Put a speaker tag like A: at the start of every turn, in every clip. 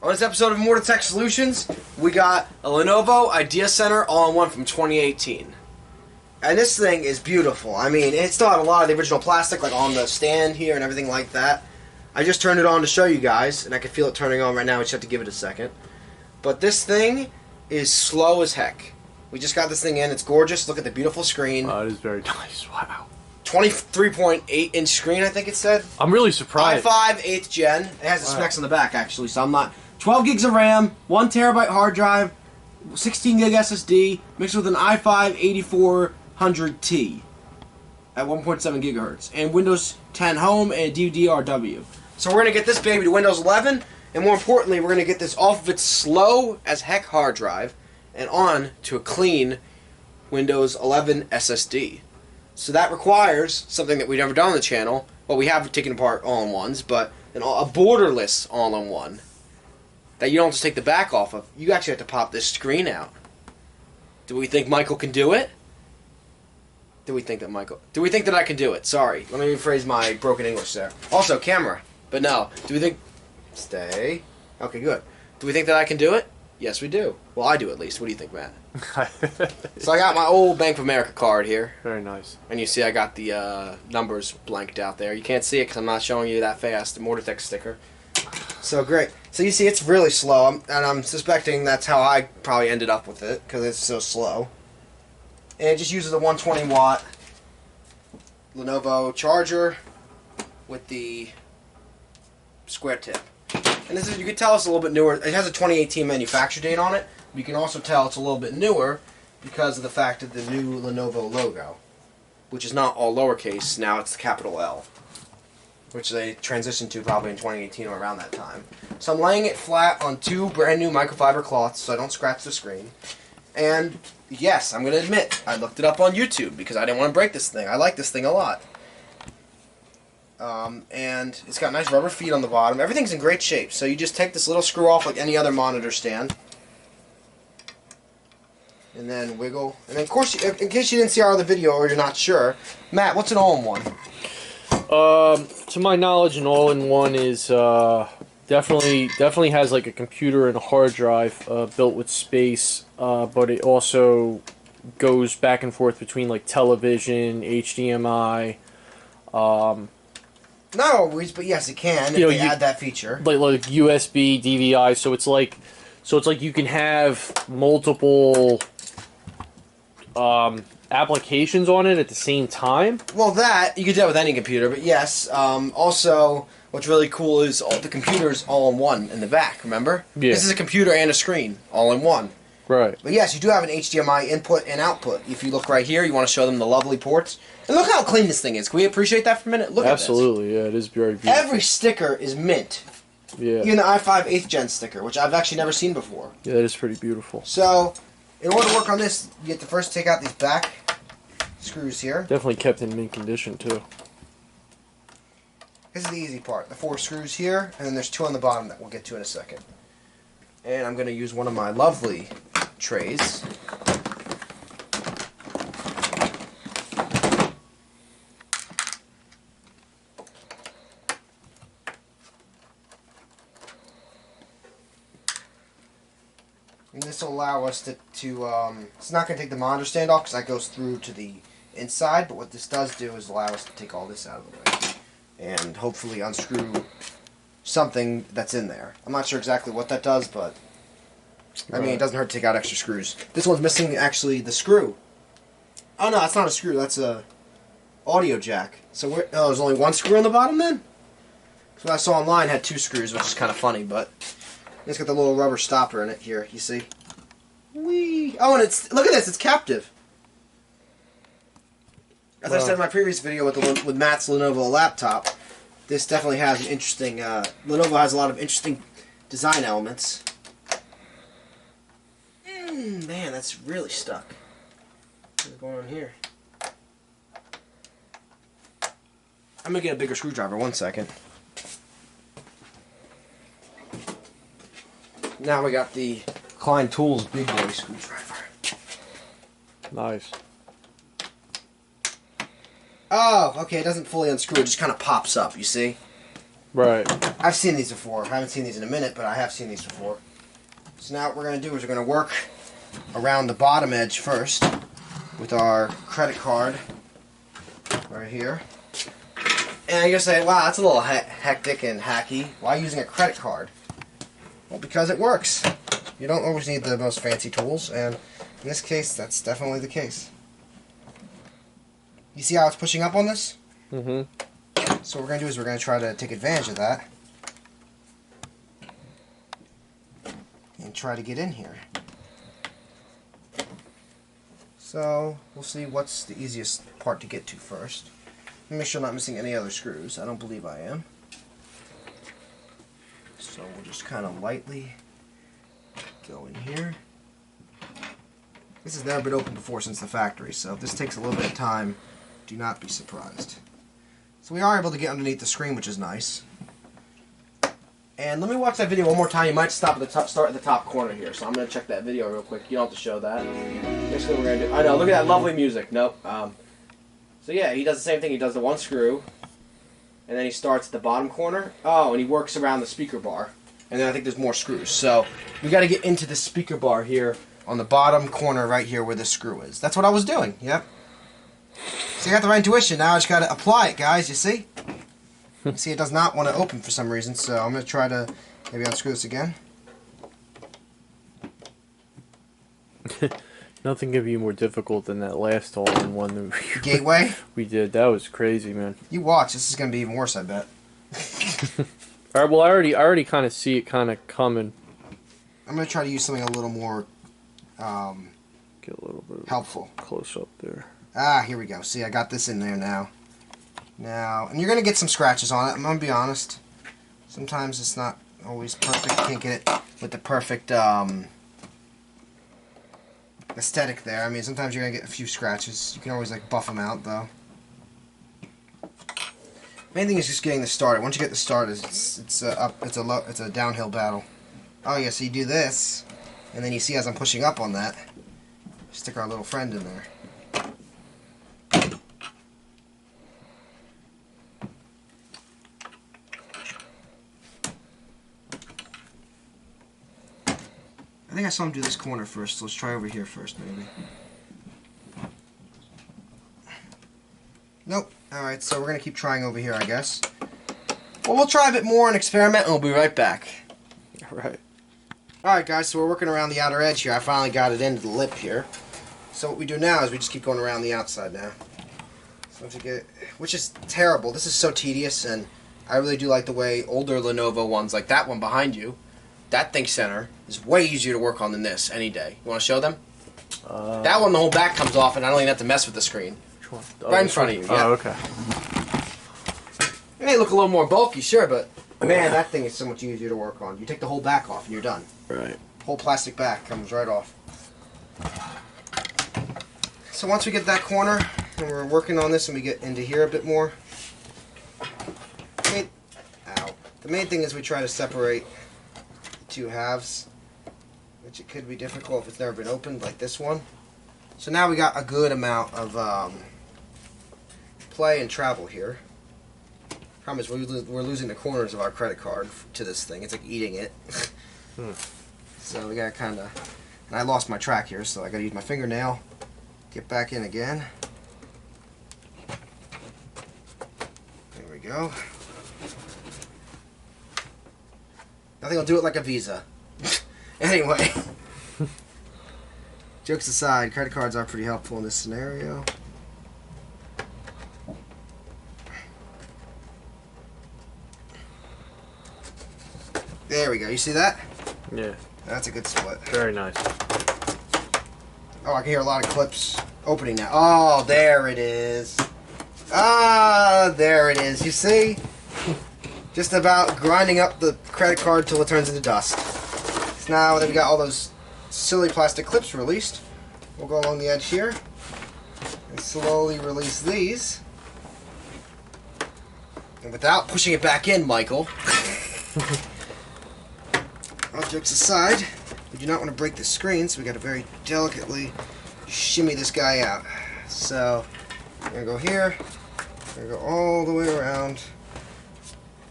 A: On this episode of ImmortaTech Solutions, we got a Lenovo IdeaCentre All-in-One from 2018. And this thing is beautiful. I mean, it still had a lot of the original plastic, like on the stand here and everything like that. I just turned it on to show you guys, and I can feel it turning on right now. We just have to give it a second. But this thing is slow as heck. We just got this thing in. It's gorgeous. Look at the beautiful screen.
B: Oh, it is very nice. Wow.
A: 23.8-inch screen, I think it said.
B: I'm really surprised.
A: i5 8th gen. It has the specs on the back, actually, so I'm not... 12 gigs of RAM, 1 terabyte hard drive, 16 gig SSD, mixed with an i5 8400T at 1.7 gigahertz, and Windows 10 Home and DVR-W. So we're going to get this baby to Windows 11, and more importantly, we're going to get this off of its slow as heck hard drive and on to a clean Windows 11 SSD. So that requires something that we've never done on the channel. Well, we have taken apart all-in-ones, but a borderless all-in-one that you don't just take the back off of. You actually have to pop this screen out. Do we think Michael can do it? Do we think that I can do it? Sorry. Let me rephrase my broken English there. Also, camera. But no. Do we think... Stay. Okay, good. Do we think that I can do it? Yes, we do. Well, I do at least. What do you think, Matt? So I got my old Bank of America card here.
B: Very nice.
A: And you see I got the numbers blanked out there. You can't see it because I'm not showing you that fast. The ImmortaTech sticker. So great. So you see it's really slow, and I'm suspecting that's how I probably ended up with it, because it's so slow. And it just uses a 120 watt Lenovo charger with the square tip. And this is, you can tell it's a little bit newer. It has a 2018 manufacture date on it. But you can also tell it's a little bit newer because of the fact of the new Lenovo logo, which is not all lowercase. Now it's the capital L, which they transitioned to probably in 2018 or around that time. So I'm laying it flat on 2 brand new microfiber cloths so I don't scratch the screen. And yes, I'm going to admit, I looked it up on YouTube because I didn't want to break this thing. I like this thing a lot. And it's got nice rubber feet on the bottom. Everything's in great shape. So you just take this little screw off like any other monitor stand. And then wiggle. And then, of course, in case you didn't see our other video or you're not sure, Matt, what's an all-in-one?
B: To my knowledge, an all-in-one is definitely has like a computer and a hard drive built with space, but it also goes back and forth between like television, HDMI.
A: Not always, but yes, it can if they add that feature.
B: Like USB, DVI. So it's like you can have multiple applications on it at the same time.
A: Well, that you can do that with any computer, but yes. Also, what's really cool is all the computers all in one in the back. Remember?
B: Yeah.
A: This is a computer and a screen all in one.
B: Right.
A: But yes, you do have an HDMI input and output. If you look right here, you want to show them the lovely ports. And look how clean this thing is. Can we appreciate that for a minute? Look
B: Absolutely,
A: at this.
B: Yeah, it is very beautiful.
A: Every sticker is mint.
B: Yeah.
A: Even the i5 8th gen sticker, which I've actually never seen before.
B: Yeah, that is pretty beautiful.
A: So, in order to work on this, you have to first take out these back screws here.
B: Definitely kept in mint condition, too.
A: This is the easy part. The 4 screws here, and then there's 2 on the bottom that we'll get to in a second. And I'm going to use one of my lovely trays. And this will allow us to it's not going to take the monitor stand off because that goes through to the inside, but what this does do is allow us to take all this out of the way and hopefully unscrew something that's in there. I'm not sure exactly what that does, but I mean, it doesn't hurt to take out extra screws. This one's missing actually the screw. Oh no, that's not a screw, that's a audio jack. So there's only 1 screw on the bottom then? So I saw online had 2 screws, which is kind of funny, but it's got the little rubber stopper in it here, you see? Whee! Oh, and look at this, it's captive. As I said in my previous video with Matt's Lenovo laptop, this definitely has an interesting, Lenovo has a lot of interesting design elements. Man, that's really stuck. What's going on here? I'm going to get a bigger screwdriver, 1 second. Now we got the Klein Tools Big Boy screwdriver.
B: Nice.
A: Oh, okay, it doesn't fully unscrew, it just kind of pops up, you see?
B: Right.
A: I've seen these before. I haven't seen these in a minute, but I have seen these before. So now what we're going to do is we're going to work around the bottom edge first with our credit card right here. And you're say, wow, that's a little hectic and hacky. Why using a credit card? Well, because it works. You don't always need the most fancy tools, and in this case, that's definitely the case. You see how it's pushing up on this?
B: Mm-hmm.
A: So what we're going to do is we're going to try to take advantage of that and try to get in here. So we'll see what's the easiest part to get to first. Make sure I'm not missing any other screws. I don't believe I am. So we'll just kind of lightly go in here. This has never been opened before since the factory, so if this takes a little bit of time, do not be surprised. So we are able to get underneath the screen, which is nice. And let me watch that video one more time. You might stop at the top, start at the top corner here. So I'm going to check that video real quick. You don't have to show that. Basically, we're going to do. I know. Look at that lovely music. Nope. So yeah, he does the same thing. He does the one screw, and then he starts at the bottom corner. Oh, and he works around the speaker bar. And then I think there's more screws. So we got to get into the speaker bar here on the bottom corner right here where the screw is. That's what I was doing. Yep. So you got the right intuition. Now I just got to apply it, guys. You see? You see, it does not want to open for some reason. So I'm going to try to maybe unscrew this again.
B: Nothing could be more difficult than that last all-in-one that
A: Gateway?
B: we did. That was crazy, man.
A: You watch. This is going to be even worse, I bet.
B: All right. Well, I already kind of see it kind of coming.
A: I'm going to try to use something a little more
B: Get a little bit
A: helpful.
B: close up there.
A: Ah, here we go. See, I got this in there now. And you're going to get some scratches on it. I'm going to be honest. Sometimes it's not always perfect. You can't get it with the perfect aesthetic there. I mean, sometimes you're going to get a few scratches. You can always, like, buff them out, though. Main thing is just getting this started. Once you get this started, it's a downhill battle. Oh, yeah, so you do this, and then you see as I'm pushing up on that, stick our little friend in there. I think I saw him do this corner first, so let's try over here first, maybe. Nope. Alright, so we're going to keep trying over here, I guess. Well, we'll try a bit more and experiment, and we'll be right back.
B: Right.
A: Alright, guys, so we're working around the outer edge here. I finally got it into the lip here. So what we do now is we just keep going around the outside now. So to get, which is terrible. This is so tedious, and I really do like the way older Lenovo ones, like that one behind you, that ThinkCentre is way easier to work on than this any day. You want to show them? That one, the whole back comes off, and I don't even have to mess with the screen.
B: Which one?
A: Right in front of you. Yeah.
B: Oh, okay.
A: It may look a little more bulky, sure, but man, that thing is so much easier to work on. You take the whole back off, and you're done.
B: Right.
A: Whole plastic back comes right off. So once we get that corner, and we're working on this, and we get into here a bit more. The main thing is we try to separate two halves, which it could be difficult if it's never been opened like this one. So now we got a good amount of play and travel here. Problem is we're losing the corners of our credit card to this thing. It's like eating it. So we gotta kind of, and I lost my track here, so I gotta use my fingernail, get back in again. There we go. Nothing will do it like a Visa. Anyway, jokes aside, credit cards are pretty helpful in this scenario. There we go. You see that?
B: Yeah.
A: That's a good split.
B: Very nice.
A: Oh, I can hear a lot of clips opening now. Oh, there it is. Ah, there it is. You see? Just about grinding up the credit card till it turns into dust. So now that we got all those silly plastic clips released, we'll go along the edge here and slowly release these. And without pushing it back in, Michael. All jokes aside, we do not want to break the screen, so we got to very delicately shimmy this guy out. So we're gonna go here, we're gonna go all the way around.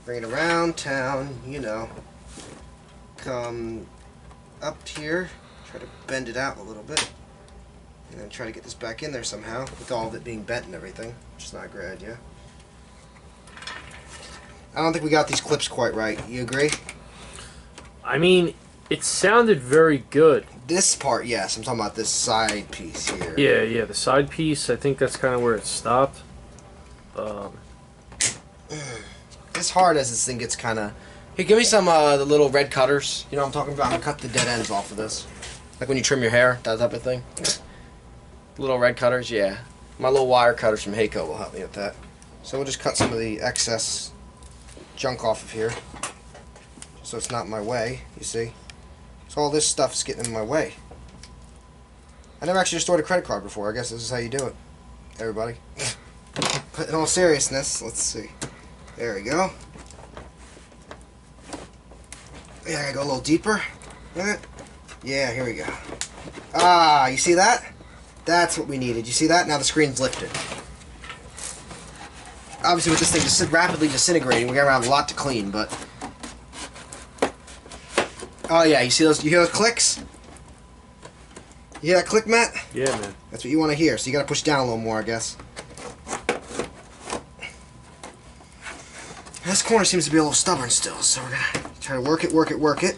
A: Bring it around town, you know. Come up here, try to bend it out a little bit, and then try to get this back in there somehow, with all of it being bent and everything, which is not a great idea. I don't think we got these clips quite right. You agree?
B: I mean, it sounded very good.
A: This part, yes. I'm talking about this side piece here.
B: Yeah, the side piece, I think that's kind of where it stopped.
A: As hard as this thing gets kind of... Hey, give me some the little red cutters. You know what I'm talking about? I'm going to cut the dead ends off of this. Like when you trim your hair, that type of thing. Little red cutters, yeah. My little wire cutters from Heiko will help me with that. So we'll just cut some of the excess junk off of here. So it's not in my way, you see? So all this stuff's getting in my way. I never actually stored a credit card before. I guess this is how you do it, everybody. But in all seriousness, let's see. There we go. Yeah, I gotta go a little deeper. Yeah, here we go. Ah, you see that? That's what we needed. You see that? Now the screen's lifted. Obviously, with this thing just rapidly disintegrating, we got around a lot to clean, but... Oh yeah, you see those? You hear those clicks? You hear that click, Matt?
B: Yeah, man.
A: That's what you want to hear, so you gotta push down a little more, I guess. This corner seems to be a little stubborn still, so we're gonna try to work it, work it, work it.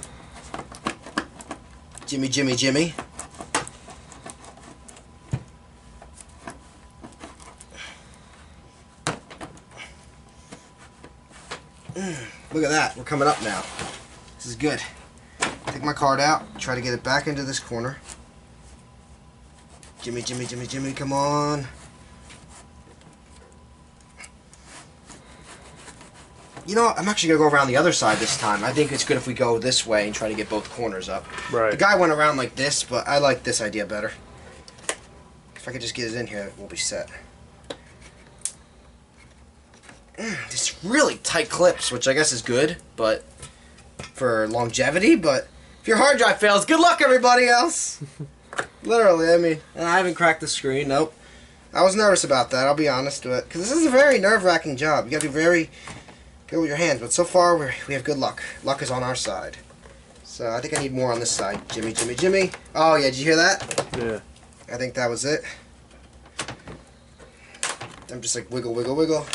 A: Jimmy, Jimmy, Jimmy. Look at that, we're coming up now. This is good. Take my card out, try to get it back into this corner. Jimmy, Jimmy, Jimmy, Jimmy, come on. You know what? I'm actually going to go around the other side this time. I think it's good if we go this way and try to get both corners up.
B: Right.
A: The guy went around like this, but I like this idea better. If I could just get it in here, we'll be set. These really tight clips, which I guess is good, but for longevity, but if your hard drive fails, good luck everybody else. Literally, I mean, and I haven't cracked the screen, nope. I was nervous about that, I'll be honest with it, because this is a very nerve-wracking job. You got to be very good with your hands, but so far we have good luck. Luck is on our side. So I think I need more on this side. Jimmy, Jimmy, Jimmy. Oh yeah, did you hear that?
B: Yeah.
A: I think that was it. I'm just like wiggle, wiggle, wiggle.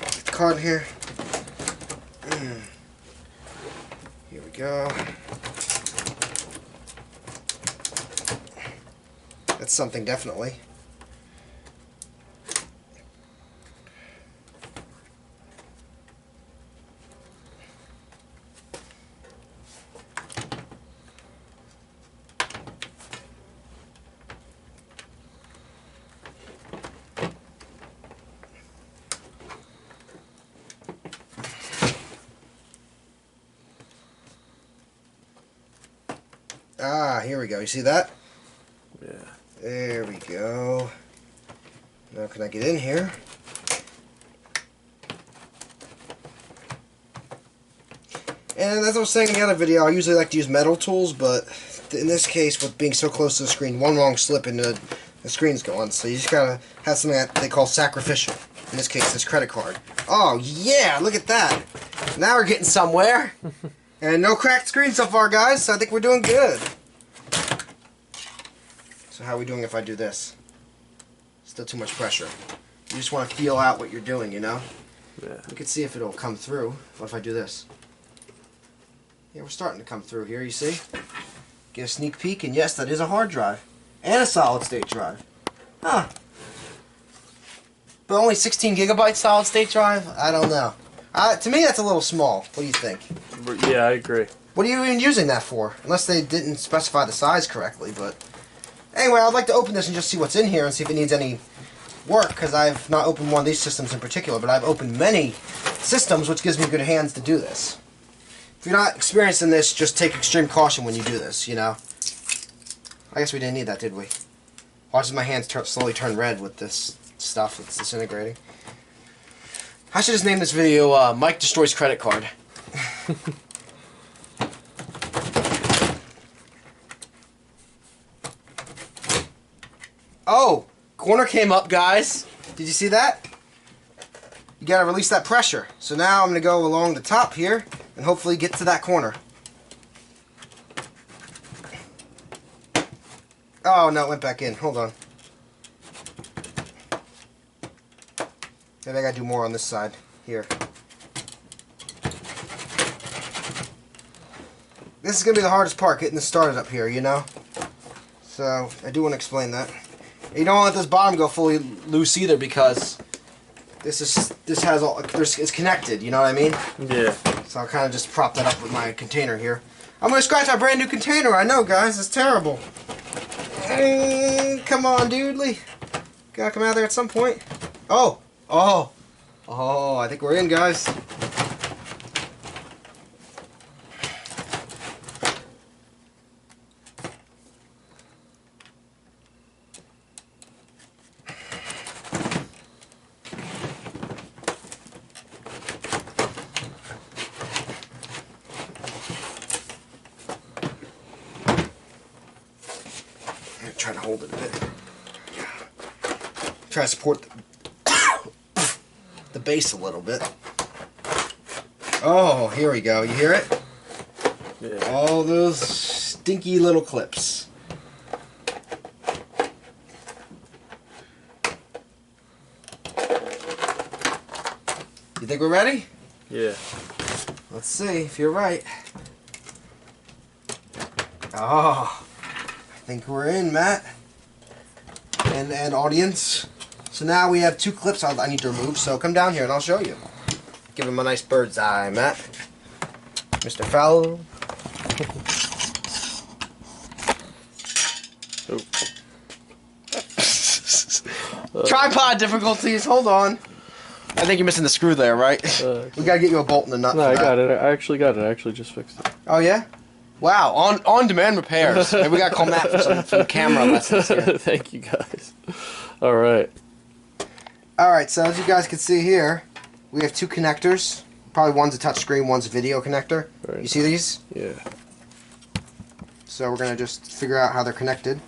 A: Get the card in here. Here we go. That's something, definitely. Ah, here we go. You see that?
B: Yeah.
A: There we go. Now can I get in here? And as I was saying in the other video, I usually like to use metal tools, but in this case, with being so close to the screen, one wrong slip and the screen's gone. So you just gotta have something that they call sacrificial. In this case, this credit card. Oh yeah, look at that. Now we're getting somewhere. And no cracked screen so far, guys, so I think we're doing good. So how are we doing if I do this? Still too much pressure. You just want to feel out what you're doing, you know?
B: Yeah.
A: We can see if it'll come through. What if I do this? Yeah, we're starting to come through here, you see? Get a sneak peek, and yes, that is a hard drive. And a solid-state drive. Huh. But only 16 gigabyte solid-state drive? I don't know. To me, that's a little small. What do you think?
B: Yeah, I agree.
A: What are you even using that for? Unless they didn't specify the size correctly, but... Anyway, I'd like to open this and just see what's in here and see if it needs any work, because I've not opened one of these systems in particular, but I've opened many systems, which gives me good hands to do this. If you're not experienced in this, just take extreme caution when you do this, you know? I guess we didn't need that, did we? Watch as my hands slowly turn red with this stuff that's disintegrating. I should just name this video, Mike Destroys Credit Card. Oh! Corner came up, guys. Did you see that? you gotta release that pressure. So now I'm gonna go along the top here and hopefully get to that corner. Oh no, it went back in. Hold on. Maybe I gotta do more on this side. Here. This is gonna be the hardest part, getting this started up here, you know? So, I do want to explain that. You don't want to let this bottom go fully loose either, because it's connected, you know what I mean?
B: Yeah.
A: So I'll kind of just prop that up with my container here. I'm gonna scratch our brand new container. I know, guys, it's terrible. Come on, dudely. Gotta come out of there at some point. Oh, I think we're in, guys. Try to hold it a bit. Try to support the base a little bit. Oh, here we go. You hear it?
B: Yeah.
A: All those stinky little clips. You think we're ready?
B: Yeah.
A: Let's see if you're right. Oh. I think we're in, Matt, and audience. So now we have two clips I need to remove, so come down here and I'll show you. Give him a nice bird's eye, Matt. Mr. Fowl. Tripod difficulties, hold on. I think you're missing the screw there, right? We gotta get you a bolt and a nut.
B: No, I got it. I actually got it. I actually just fixed it.
A: Oh, yeah? Wow, on-demand repairs. Maybe we gotta call Matt for some camera lessons here.
B: Thank you, guys. All right.
A: All right, so as you guys can see here, we have two connectors. Probably one's a touch screen, one's a video connector.
B: Right.
A: You see these?
B: Yeah.
A: So we're gonna just figure out how they're connected.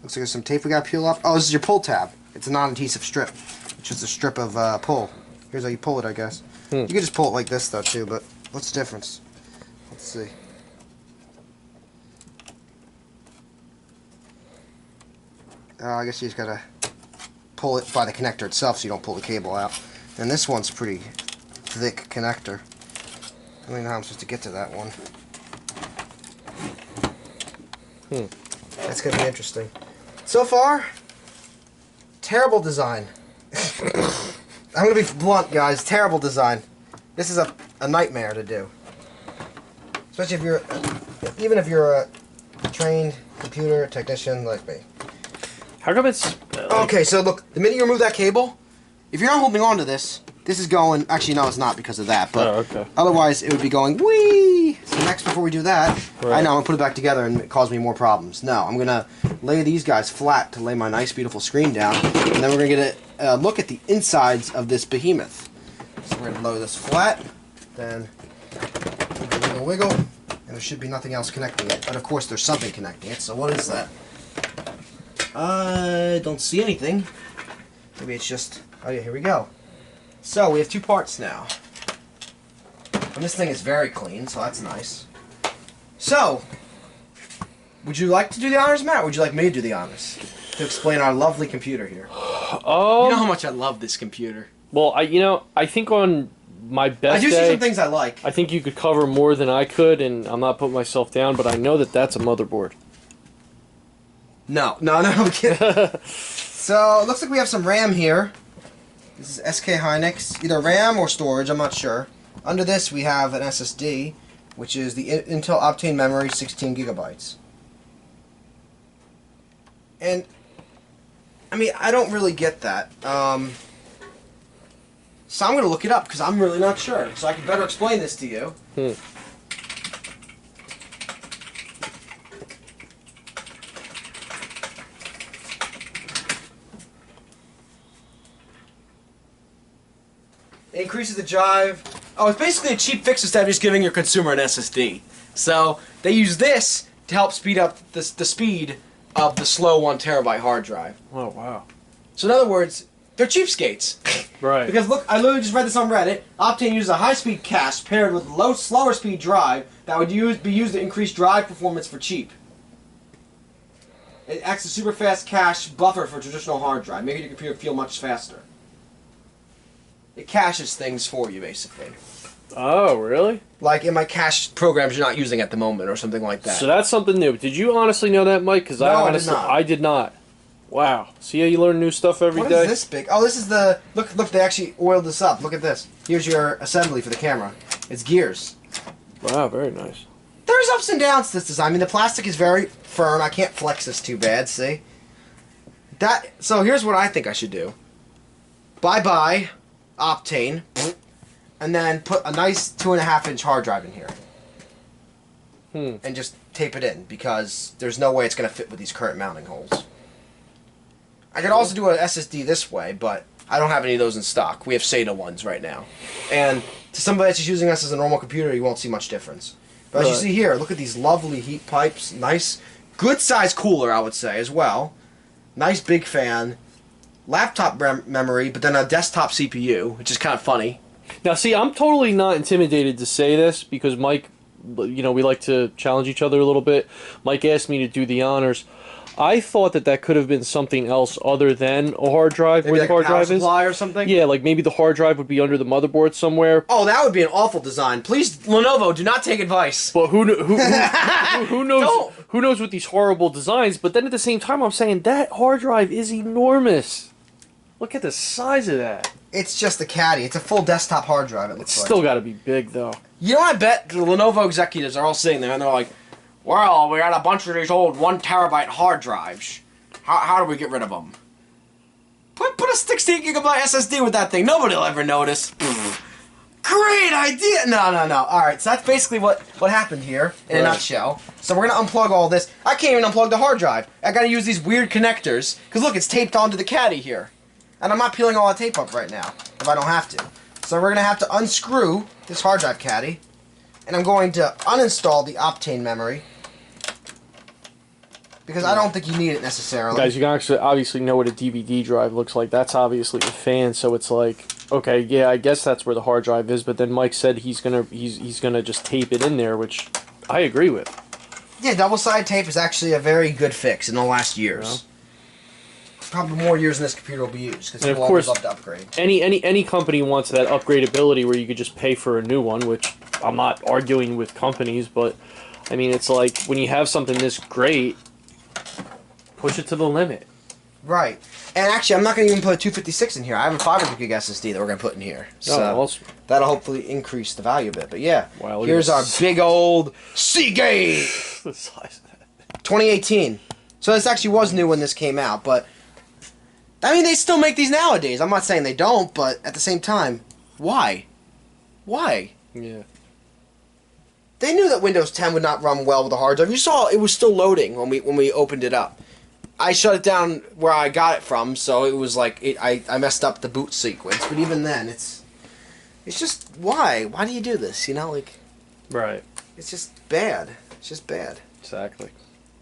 A: Looks like there's some tape we gotta peel off. Oh, this is your pull tab. It's a non-adhesive strip, which is a strip of pull. Here's how you pull it, I guess. You could just pull it like this though too, but what's the difference? Let's see. I guess you just gotta pull it by the connector itself so you don't pull the cable out. And this one's a pretty thick connector. I don't even know how I'm supposed to get to that one. That's gonna be interesting. So far, terrible design. I'm gonna be blunt, guys. Terrible design. This is a nightmare to do. Especially if you're, even if you're a trained computer technician like me.
B: How come it's...
A: Okay, so look, the minute you remove that cable, if you're not holding on to this, this is going... Actually, no, it's not because of that, but
B: okay.
A: Otherwise it would be going, whee! So next, before we do that,
B: Right.
A: I know, I'm going to put it back together and cause me more problems. No, I'm going to lay these guys flat to lay my nice, beautiful screen down, and then we're going to get a look at the insides of this behemoth. So we're going to lower this flat, then wiggle, wiggle, and there should be nothing else connecting it. But of course, there's something connecting it, so what is that? I don't see anything. Maybe it's just... Oh yeah, here we go. So, we have two parts now. And this thing is very clean, so that's nice. So, would you like to do the honors, Matt, or would you like me to do the honors? To explain our lovely computer here. You know how much I love this computer.
B: Well, I think on my best
A: I do
B: day,
A: see some things I like.
B: I think you could cover more than I could, and I'm not putting myself down, but I know that that's a motherboard.
A: No, I'm kidding. So, it looks like we have some RAM here. This is SK Hynix, either RAM or storage, I'm not sure. Under this we have an SSD, which is the Intel Optane memory, 16 gigabytes. And, I mean, I don't really get that. So I'm going to look it up, because I'm really not sure. So I can better explain this to you. It increases the drive. Oh, it's basically a cheap fix instead of just giving your consumer an SSD. So they use this to help speed up the speed of the slow 1 terabyte hard drive.
B: Oh, wow.
A: So in other words, they're cheapskates.
B: Right.
A: Because look, I literally just read this on Reddit. Optane uses a high-speed cache paired with slower speed drive that would be used to increase drive performance for cheap. It acts as a super fast cache buffer for traditional hard drive, making your computer feel much faster. It caches things for you, basically.
B: Oh, really?
A: Like it might cache programs you're not using at the moment or something like that.
B: So that's something new. Did you honestly know that, Mike? Because
A: No,
B: I
A: did not.
B: I did not. Wow. See how you learn new stuff every day?
A: What is this big? Oh, this is the... Look, they actually oiled this up. Look at this. Here's your assembly for the camera. It's gears.
B: Wow, very nice.
A: There's ups and downs to this design. I mean, the plastic is very firm. I can't flex this too bad, see? So here's what I think I should do. Bye-bye, Optane. And then put a nice 2.5-inch hard drive in here. And just tape it in, because there's no way it's going to fit with these current mounting holes. I could also do an SSD this way, but I don't have any of those in stock. We have SATA ones right now. And to somebody that's just using us as a normal computer, you won't see much difference. But as you see here, look at these lovely heat pipes. Nice, good size cooler, I would say, as well. Nice big fan. Laptop memory, but then a desktop CPU, which is kind of funny.
B: Now, see, I'm totally not intimidated to say this because Mike, you know, we like to challenge each other a little bit. Mike asked me to do the honors. I thought that could have been something else other than a hard drive.
A: Maybe
B: where
A: like
B: the hard
A: a power
B: drive is.
A: supply or something?
B: Yeah, like maybe the hard drive would be under the motherboard somewhere.
A: Oh, that would be an awful design. Please, Lenovo, do not take advice.
B: But who knows? Who knows with these horrible designs? But then at the same time, I'm saying that hard drive is enormous. Look at the size of that.
A: It's just a caddy. It's a full desktop hard drive, it looks like.
B: Still got to be big, though.
A: You know, I bet the Lenovo executives are all sitting there and they're like, well, we got a bunch of these old 1 terabyte hard drives. How do we get rid of them? Put a 16 gigabyte SSD with that thing. Nobody will ever notice. Great idea! No. Alright, so that's basically what happened here in a nutshell. So we're going to unplug all this. I can't even unplug the hard drive. I got to use these weird connectors. Because look, it's taped onto the caddy here. And I'm not peeling all that tape up right now, if I don't have to. So we're going to have to unscrew this hard drive caddy. And I'm going to uninstall the Optane memory. Because I don't think you need it necessarily.
B: Guys, you can actually obviously know what a DVD drive looks like. That's obviously a fan, so it's like, okay, yeah, I guess that's where the hard drive is. But then Mike said he's gonna just tape it in there, which I agree with.
A: Yeah, double-sided tape is actually a very good fix in the last years. Yeah. Probably more years than this computer will be used because people always love to upgrade.
B: Any company wants that upgradability where you could just pay for a new one, which I'm not arguing with companies, but I mean it's like when you have something this great. Push it to the limit.
A: Right. And actually, I'm not going to even put a 256 in here. I have a 500 gig SSD that we're going to put in here. So that'll hopefully increase the value a bit. But yeah, wow, here's our big old Seagate. The size of that. 2018. So this actually was new when this came out. But, I mean, they still make these nowadays. I'm not saying they don't, but at the same time, why? Why?
B: Yeah.
A: They knew that Windows 10 would not run well with a hard drive. You saw it was still loading when we opened it up. I shut it down where I got it from, so it was like I messed up the boot sequence. But even then, it's just why? Why do you do this? You know, like
B: right?
A: It's just bad. It's just bad.
B: Exactly.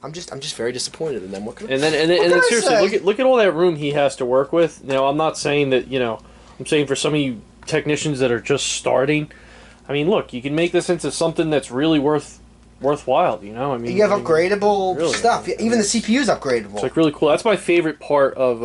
A: I'm just very disappointed in them. What can
B: and then seriously look at all that room he has to work with. Now I'm not saying that I'm saying for some of you technicians that are just starting. I mean, look, you can make this into something that's really worthwhile, I mean,
A: you have upgradable stuff. Even the CPU is upgradable.
B: It's like really cool. That's my favorite part of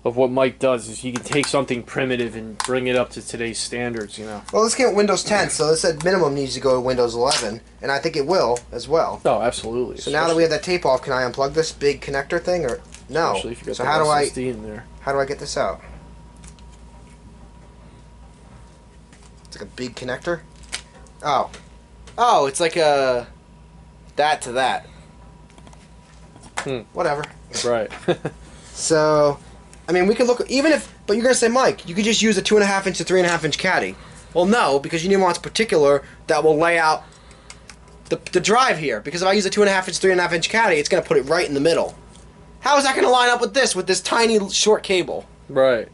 B: what Mike does is he can take something primitive and bring it up to today's standards.
A: Well, this came with Windows 10, so this said minimum needs to go to Windows 11, and I think it will as well.
B: Oh, absolutely.
A: So now that we have that tape off, can I unplug this big connector thing or no?
B: Especially if you got
A: so
B: the SSD in there.
A: How do I get this out? It's like a big connector. Oh, it's like a that to that. Whatever.
B: Right.
A: So, I mean, we could look but you're gonna say, Mike, you could just use a 2.5-inch to 3.5-inch caddy. Well, no, because you need one that's particular that will lay out the drive here. Because if I use a 2.5-inch, 3.5-inch caddy, it's gonna put it right in the middle. How is that gonna line up with this tiny short cable?
B: Right.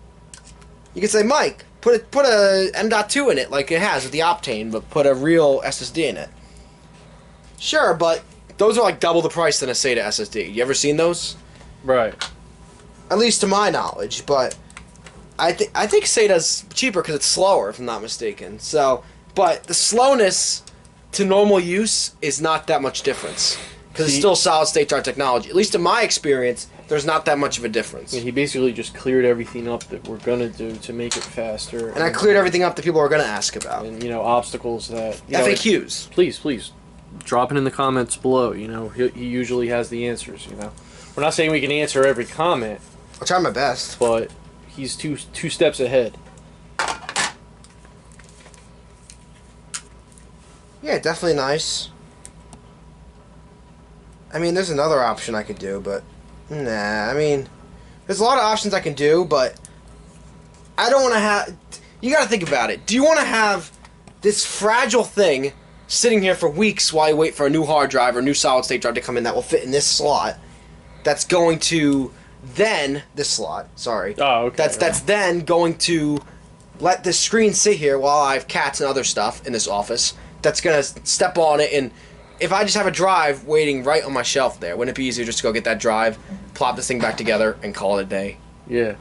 A: You could say, Mike, put a M.2 in it like it has with the Optane, but put a real SSD in it. Sure, but those are like double the price than a SATA SSD. You ever seen those?
B: Right.
A: At least to my knowledge, but I think SATA's cheaper because it's slower, if I'm not mistaken. So, but the slowness to normal use is not that much difference because it's still solid state drive technology. At least in my experience, there's not that much of a difference.
B: Yeah, he basically just cleared everything up that we're gonna do to make it faster.
A: And I cleared everything up that people are gonna ask about.
B: And obstacles that
A: FAQs.
B: Please drop it in the comments below. He usually has the answers. We're not saying we can answer every comment.
A: I'll try my best.
B: But he's two steps ahead.
A: Yeah, definitely nice. I mean, there's another option I could do, but nah. I mean, there's a lot of options I can do, but I don't want to have. You got to think about it. Do you want to have this fragile thing sitting here for weeks while you wait for a new hard drive or new solid state drive to come in that will fit in this slot? That's going to then this slot. Sorry.
B: Oh, okay.
A: That's then going to let this screen sit here while I have cats and other stuff in this office. That's gonna step on it, and if I just have a drive waiting right on my shelf there, wouldn't it be easier just to go get that drive, plop this thing back together, and call it a day?
B: Yeah.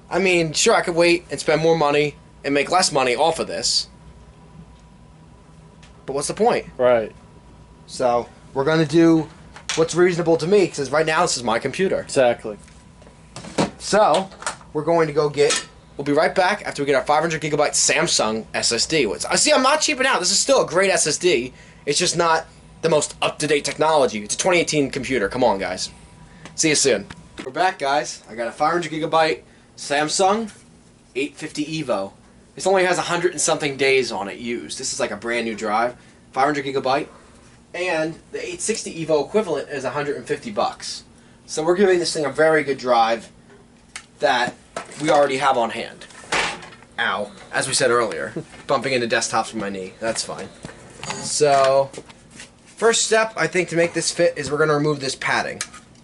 A: I mean, sure, I could wait and spend more money and make less money off of this, but what's the point?
B: Right.
A: So we're gonna do what's reasonable to me, because right now this is my computer.
B: Exactly.
A: So we're going to go get. We'll be right back after we get our 500 gigabyte Samsung SSD. See, I'm not cheaping out. This is still a great SSD. It's just not the most up-to-date technology. It's a 2018 computer. Come on, guys. See you soon. We're back, guys. I got a 500 gigabyte Samsung 850 EVO. This only has 100 and something days on it used. This is like a brand new drive. 500 gigabyte. And the 860 EVO equivalent is 150 bucks. So we're giving this thing a very good drive that we already have on hand. Ow. As we said earlier, bumping into desktops with my knee. That's fine. So, first step, I think, to make this fit is we're going to remove this padding.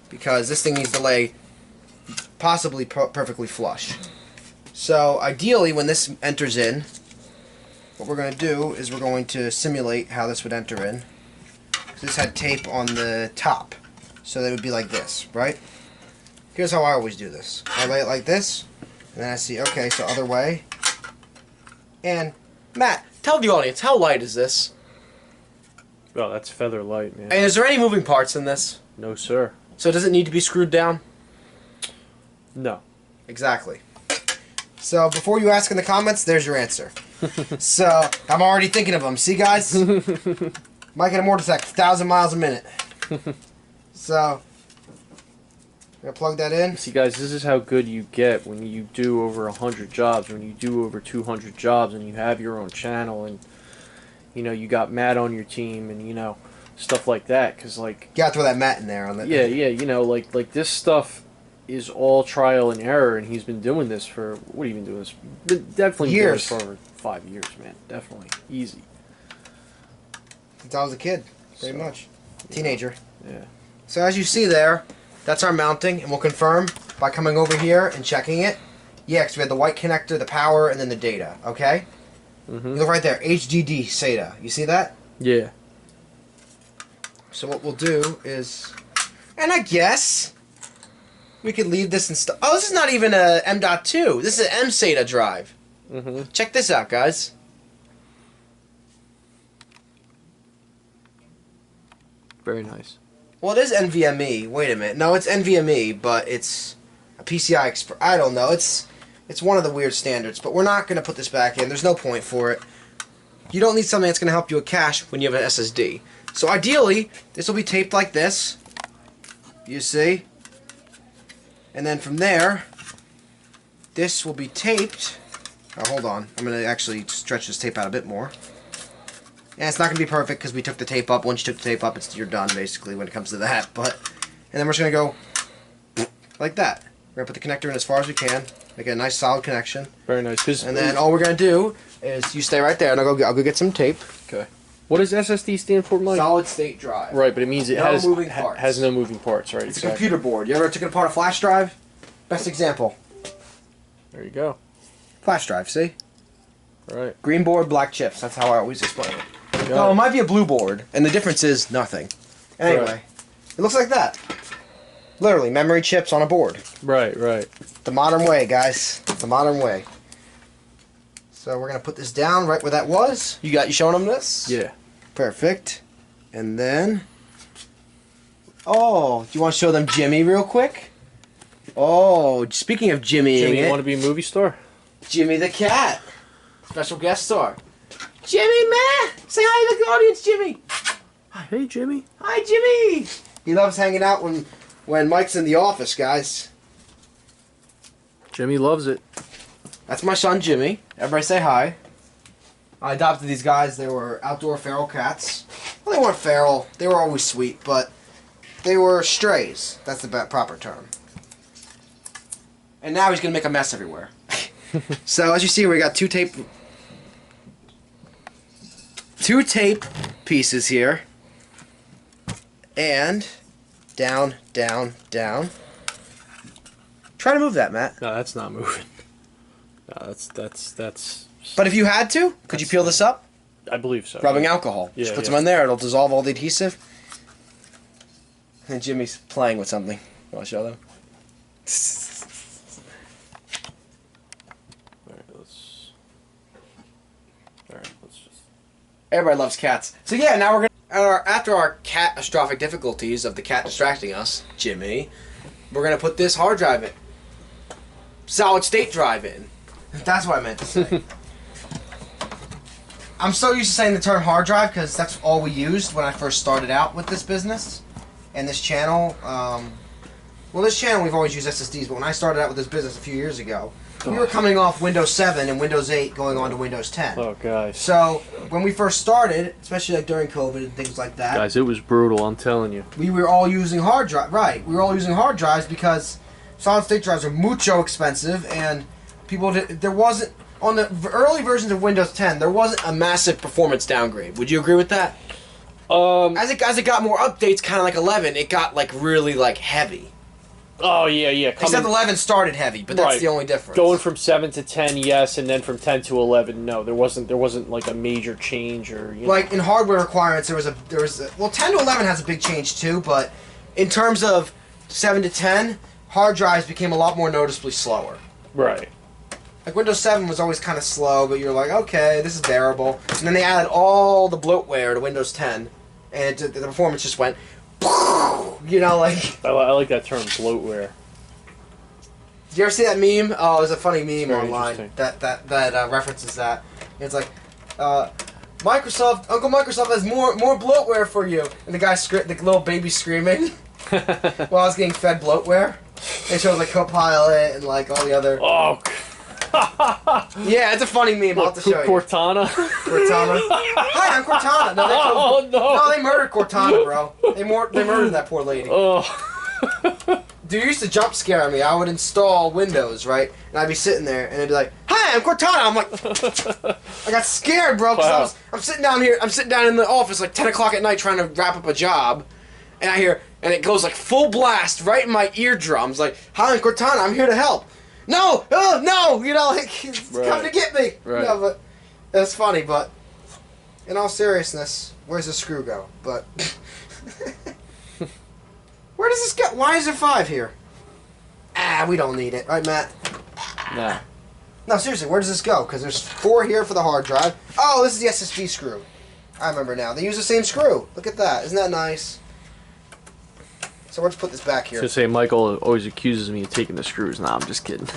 A: Because this thing needs to lay possibly perfectly flush. So, ideally, when this enters in, what we're going to do is we're going to simulate how this would enter in. This had tape on the top. So that would be like this, right? Here's how I always do this. I lay it like this, and then I see, okay, so other way. And, Matt, tell the audience, how light is this?
B: Oh, that's feather light, man.
A: And is there any moving parts in this?
B: No, sir.
A: So does it need to be screwed down?
B: No.
A: Exactly. So before you ask in the comments, there's your answer. So, I'm already thinking of them. See, guys? Mike and ImmortaTech, 1,000 miles a minute. So, I'm going to plug that in.
B: See, guys, this is how good you get when you do over 100 jobs, when you do over 200 jobs, and you have your own channel, and, you got Matt on your team, and, stuff like that, because, like...
A: You gotta throw that Matt in there on that.
B: Yeah, like, this stuff is all trial and error, and he's been doing this for... What have you been doing this? Definitely
A: years.
B: Doing this for over 5 years, man. Definitely. Easy.
A: Since I was a kid, pretty much. Teenager.
B: Yeah.
A: So as you see there, that's our mounting, and we'll confirm by coming over here and checking it. Yeah, because we had the white connector, the power, and then the data, okay?
B: Mm-hmm.
A: You look right there, HDD SATA. You see that?
B: Yeah.
A: So what we'll do is... And I guess we could leave this and oh, this is not even a M.2. This is an M-SATA drive.
B: Mm-hmm.
A: Check this out, guys.
B: Very nice.
A: Well, it is NVMe. Wait a minute. No, it's NVMe, but it's a PCI Express. I don't know. It's one of the weird standards, but we're not going to put this back in. There's no point for it. You don't need something that's going to help you with cache when you have an SSD. So ideally, this will be taped like this. You see? And then from there, this will be taped. Oh, hold on. I'm going to actually stretch this tape out a bit more. And it's not going to be perfect because we took the tape up. Once you took the tape up, you're done, basically, when it comes to that. And then we're just going to go like that. We're going to put the connector in as far as we can. Make a nice, solid connection.
B: Very nice.
A: And then all we're going to do is you stay right there, and I'll go get some tape.
B: Okay. What does SSD stand for, Mike?
A: Solid state drive.
B: Right, but it means it
A: no
B: has
A: moving parts.
B: Has no moving parts, right?
A: It's a computer board. You ever took it apart a flash drive? Best example.
B: There you go.
A: Flash drive, see?
B: Right.
A: Green board, black chips. That's how I always explain it. No, it might be a blue board, and the difference is nothing. Anyway, It looks like that. Literally, memory chips on a board.
B: Right, right.
A: The modern way, guys. The modern way. So we're gonna put this down right where that was. You showing them this?
B: Yeah.
A: Perfect. And then, oh, do you want to show them Jimmy real quick? Oh, speaking of Jimmy,
B: Jimmy, you want to be a movie star?
A: Jimmy the cat, special guest star. Jimmy, man, say hi to the audience, Jimmy.
B: Hey, Jimmy.
A: Hi, Jimmy. He loves hanging out when Mike's in the office, guys.
B: Jimmy loves it.
A: That's my son, Jimmy. Everybody say hi. I adopted these guys. They were outdoor feral cats. Well, they weren't feral. They were always sweet, but they were strays. That's the proper term. And now he's going to make a mess everywhere. So, as you see, we got two tape pieces here. And down, down, down. Try to move that, Matt.
B: No, that's not moving. No, that's.
A: But if you had to, could you peel this up?
B: I believe so.
A: Rubbing alcohol.
B: Yeah,
A: Just put some in there. It'll dissolve all the adhesive. And Jimmy's playing with something. You want to show them?
B: Let's just.
A: Everybody loves cats. So yeah, now we're gonna after our catastrophic difficulties of the cat distracting us, Jimmy, we're gonna put this hard drive in, solid state drive in. That's what I meant to say. I'm so used to saying the term hard drive because that's all we used when I first started out with this business and this channel. Well, this channel we've always used SSDs, but when I started out with this business a few years ago, we were coming off Windows 7 and Windows 8 going on to Windows 10.
B: Oh, guys.
A: So, when we first started, especially like during COVID and things like that...
B: Guys, it was brutal, I'm telling you.
A: We were all using hard drive. Right, we were all using hard drives because solid-state drives are mucho expensive, and there wasn't... On the early versions of Windows 10, there wasn't a massive performance downgrade. Would you agree with that? As it got more updates, kind of like 11, it got like really like heavy.
B: Oh, yeah.
A: Except 11 started heavy, but that's the only difference.
B: Going from 7 to 10, yes, and then from 10 to 11, no. There wasn't like a major change or...
A: Like, in hardware requirements, there was a... Well, 10 to 11 has a big change, too, but in terms of 7 to 10, hard drives became a lot more noticeably slower.
B: Right.
A: Like, Windows 7 was always kind of slow, but you're like, okay, this is bearable. And then they added all the bloatware to Windows 10, and the performance just went... You know, like...
B: I like that term, bloatware.
A: Did you ever see that meme? Oh, there's a funny meme online
B: that
A: references that. It's like, Uncle Microsoft has more bloatware for you, and the little baby screaming while I was getting fed bloatware. It shows like Copilot and like all the other.
B: Oh.
A: Yeah, it's a funny meme. I'll have to show you.
B: Cortana.
A: Hi, I'm Cortana. No, they murdered Cortana, bro. They murdered that poor lady.
B: Oh.
A: Dude, it used to jump scare me. I would install Windows, right? And I'd be sitting there, and it'd be like, "Hi, I'm Cortana." I'm like, I got scared, bro, because I'm sitting down here. I'm sitting down in the office like 10 o'clock at night trying to wrap up a job, and I hear, and it goes like full blast right in my eardrums, like, "Hi, I'm Cortana. I'm here to help." No, oh no, you know, like it's coming to get me.
B: Right.
A: You know, but it's funny. But in all seriousness, where's the screw go? But. Where does this go? Why is there 5 here? We don't need it. Right, Matt?
B: Nah.
A: No, seriously, where does this go? Because there's 4 here for the hard drive. Oh, this is the SSD screw. I remember now. They use the same screw. Look at that. Isn't that nice? So we'll just put this back here.
B: I was gonna say, Michael always accuses me of taking the screws. Nah, I'm just kidding.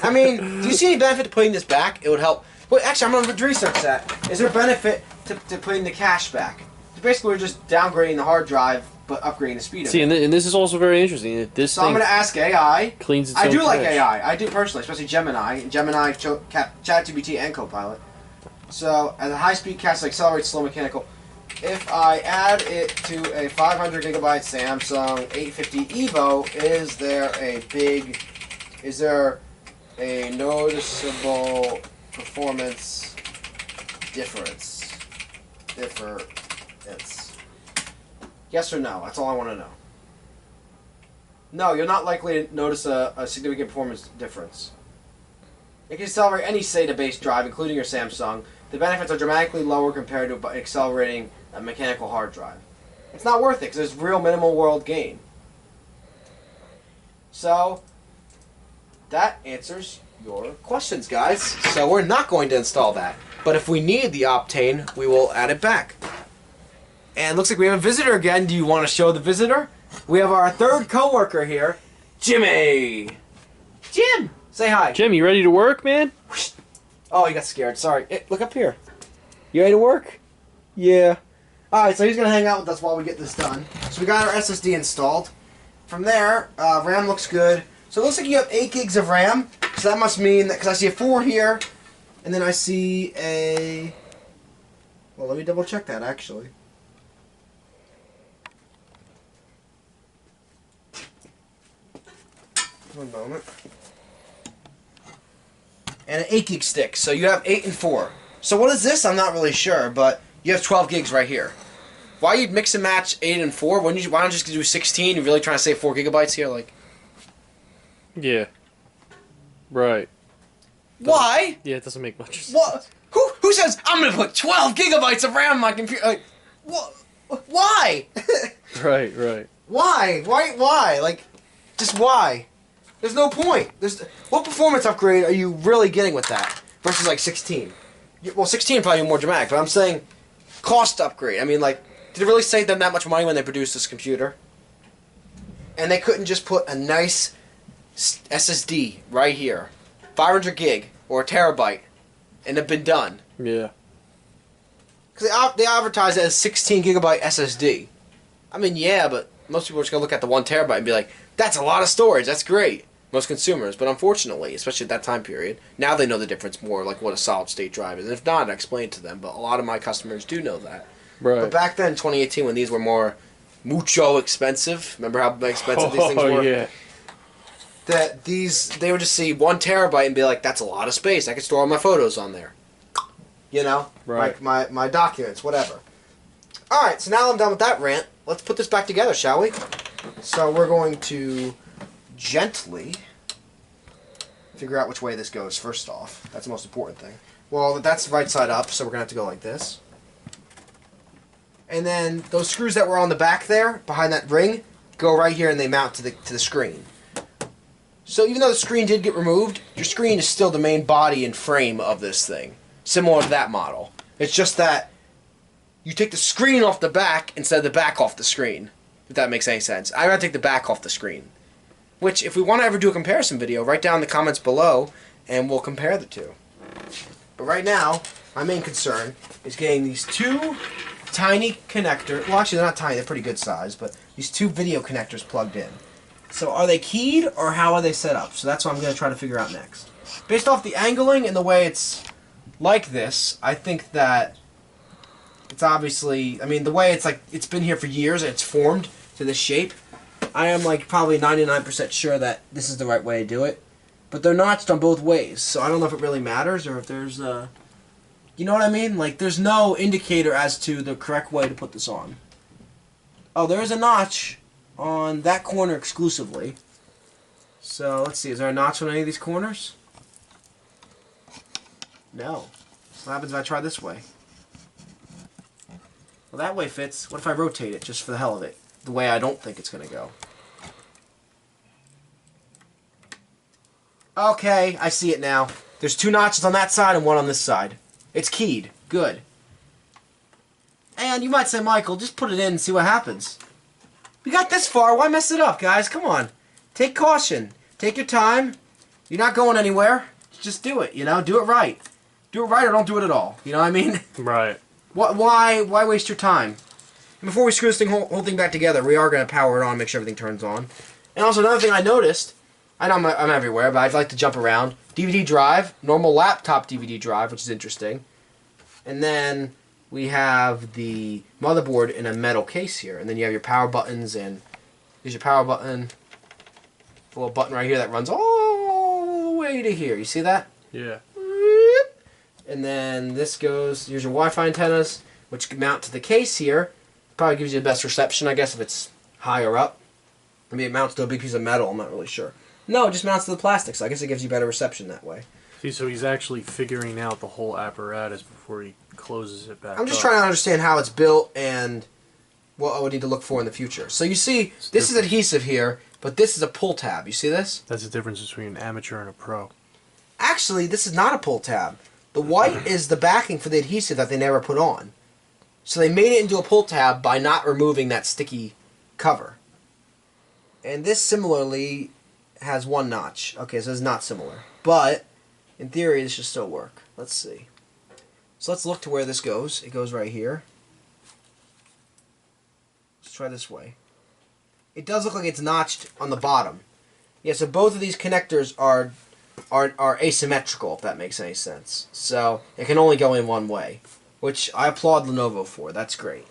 A: I mean, do you see any benefit to putting this back? It would help. Well, actually, I'm going to research that. Is there a benefit to putting the cache back? So basically, we're just downgrading the hard drive, but upgrading the speed of it.
B: See, and this is also very interesting.
A: So I'm going to ask AI.
B: Cleans its
A: I
B: own
A: do like
B: cache.
A: AI. I do personally, especially Gemini, ChatGPT, and Copilot. So, as a high-speed cache that accelerates slow mechanical, if I add it to a 500 gigabyte Samsung 850 EVO, is there a noticeable performance difference? Yes or no? That's all I want to know. No, you're not likely to notice a significant performance difference. It can accelerate any SATA-based drive, including your Samsung. The benefits are dramatically lower compared to accelerating a mechanical hard drive. It's not worth it because there's real minimal world gain. So that answers your questions, guys. So we're not going to install that. But if we need the Optane, we will add it back. And it looks like we have a visitor again. Do you want to show the visitor? We have our third coworker here, Jimmy. Jim, say hi.
B: Jim, you ready to work, man?
A: Oh, you got scared. Sorry. Hey, look up here. You ready to work? Yeah. Alright, so he's going to hang out with us while we get this done. So we got our SSD installed. From there, RAM looks good. So it looks like you have 8 gigs of RAM. So that must mean that, because I see a 4 here, and then I see a... Well, let me double check that, actually. One moment. And an 8 gig stick. So you have 8 and 4. So what is this? I'm not really sure, but you have 12 gigs right here. Why you'd mix and match 8 and 4? Why don't you just do 16? You're really trying to save 4 gigabytes here? Like,
B: yeah. Right.
A: why?
B: Yeah, it doesn't make much sense.
A: What? Who says I'm gonna put 12 gigabytes of RAM on my computer? Like, what? Why?
B: Right.
A: Why? Like, just why? There's no point. What performance upgrade are you really getting with that versus like 16? Well, 16 probably more dramatic, but I'm saying cost upgrade. I mean, like, did it really save them that much money when they produced this computer? And they couldn't just put a nice SSD right here, 500 gig or a terabyte, and have been done.
B: Yeah.
A: Because they advertise it as 16 gigabyte SSD. I mean, yeah, but most people are just gonna look at the 1 terabyte and be like, "That's a lot of storage. That's great." Most consumers, but unfortunately, especially at that time period, now they know the difference more, like what a solid state drive is. And if not, I explain it to them. But a lot of my customers do know that.
B: Right.
A: But back then, 2018, when these were more mucho expensive, remember how expensive these things were?
B: Oh yeah.
A: That they would just see 1 terabyte and be like, "That's a lot of space. I could store all my photos on there." You know,
B: right?
A: Like my documents, whatever. All right, so now I'm done with that rant. Let's put this back together, shall we? So we're going to gently figure out which way this goes first off. That's the most important thing. Well, that's right side up, so we're going to have to go like this. And then those screws that were on the back there, behind that ring, go right here and they mount to the screen. So even though the screen did get removed, your screen is still the main body and frame of this thing. Similar to that model. It's just that you take the screen off the back instead of the back off the screen. If that makes any sense. I'd rather take the back off the screen. Which, if we want to ever do a comparison video, write down in the comments below and we'll compare the two. But right now, my main concern is getting these 2 tiny connectors. Well, actually, they're not tiny. They're pretty good size. But these 2 video connectors plugged in. So are they keyed or how are they set up? So that's what I'm going to try to figure out next. Based off the angling and the way it's like this, I think that it's obviously, I mean, the way it's like, it's been here for years and it's formed to this shape. I am like probably 99% sure that this is the right way to do it. But they're notched on both ways, so I don't know if it really matters or if there's you know what I mean? Like, there's no indicator as to the correct way to put this on. Oh, there is a notch on that corner exclusively. So, let's see, is there a notch on any of these corners? No. What happens if I try this way? Well, that way fits. What if I rotate it just for the hell of it? The way I don't think it's going to go. Okay, I see it now. There's 2 notches on that side and 1 on this side. It's keyed. Good. And you might say, Michael, just put it in and see what happens. We got this far. Why mess it up, guys? Come on. Take caution. Take your time. You're not going anywhere. Just do it, you know? Do it right. Do it right or don't do it at all. You know what I mean?
B: Right.
A: Why waste your time? And before we screw this whole thing back together, we are going to power it on, make sure everything turns on. And also another thing I noticed, I know I'm everywhere, but I like to jump around. DVD drive, normal laptop DVD drive, which is interesting. And then we have the motherboard in a metal case here. And then you have your power buttons, and here's your power button. A little button right here that runs all the way to here. You see that?
B: Yeah.
A: And then this goes, here's your Wi-Fi antennas, which can mount to the case here. Probably gives you the best reception, I guess, if it's higher up. I mean, it mounts to a big piece of metal, I'm not really sure. No, it just mounts to the plastic, so I guess it gives you better reception that way.
B: See, so he's actually figuring out the whole apparatus before he closes it back
A: I'm just
B: up.
A: trying to understand how it's built and what I would need to look for in the future. So you see, this is adhesive here, but this is a pull tab. You see this?
B: That's the difference between an amateur and a pro.
A: Actually, this is not a pull tab. The white is the backing for the adhesive that they never put on. So they made it into a pull tab by not removing that sticky cover. And this similarly has one notch. Okay, so it's not similar. But, in theory, this should still work. Let's see. So let's look to where this goes. It goes right here. Let's try this way. It does look like it's notched on the bottom. Yeah, so both of these connectors are asymmetrical, if that makes any sense. So it can only go in one way, which I applaud Lenovo for. That's great.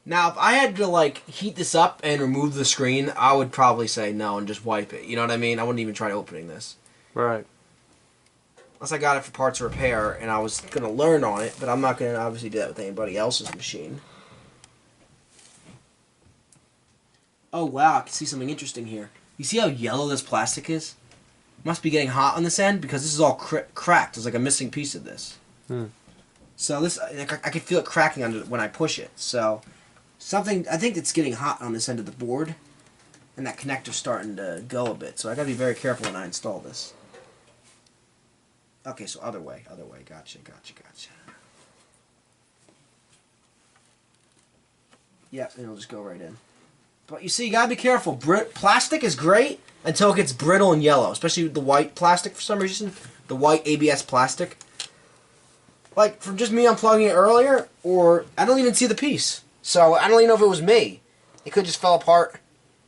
A: Now, if I had to, like, heat this up and remove the screen, I would probably say no and just wipe it. You know what I mean? I wouldn't even try opening this.
B: Right.
A: Unless I got it for parts repair and I was going to learn on it, but I'm not going to obviously do that with anybody else's machine. Oh, wow, I can see something interesting here. You see how yellow this plastic is? It must be getting hot on this end because this is all cracked. There's like a missing piece of this. So this, I can feel it cracking under when I push it. So something, I think it's getting hot on this end of the board, and that connector's starting to go a bit. So I got to be very careful when I install this. Okay, so other way. Gotcha. Yep, and it'll just go right in. But you see, you gotta be careful. Plastic is great until it gets brittle and yellow, especially with the white plastic for some reason. The white ABS plastic. Like, from just me unplugging it earlier, or I don't even see the piece. So I don't even know if it was me. It could just fell apart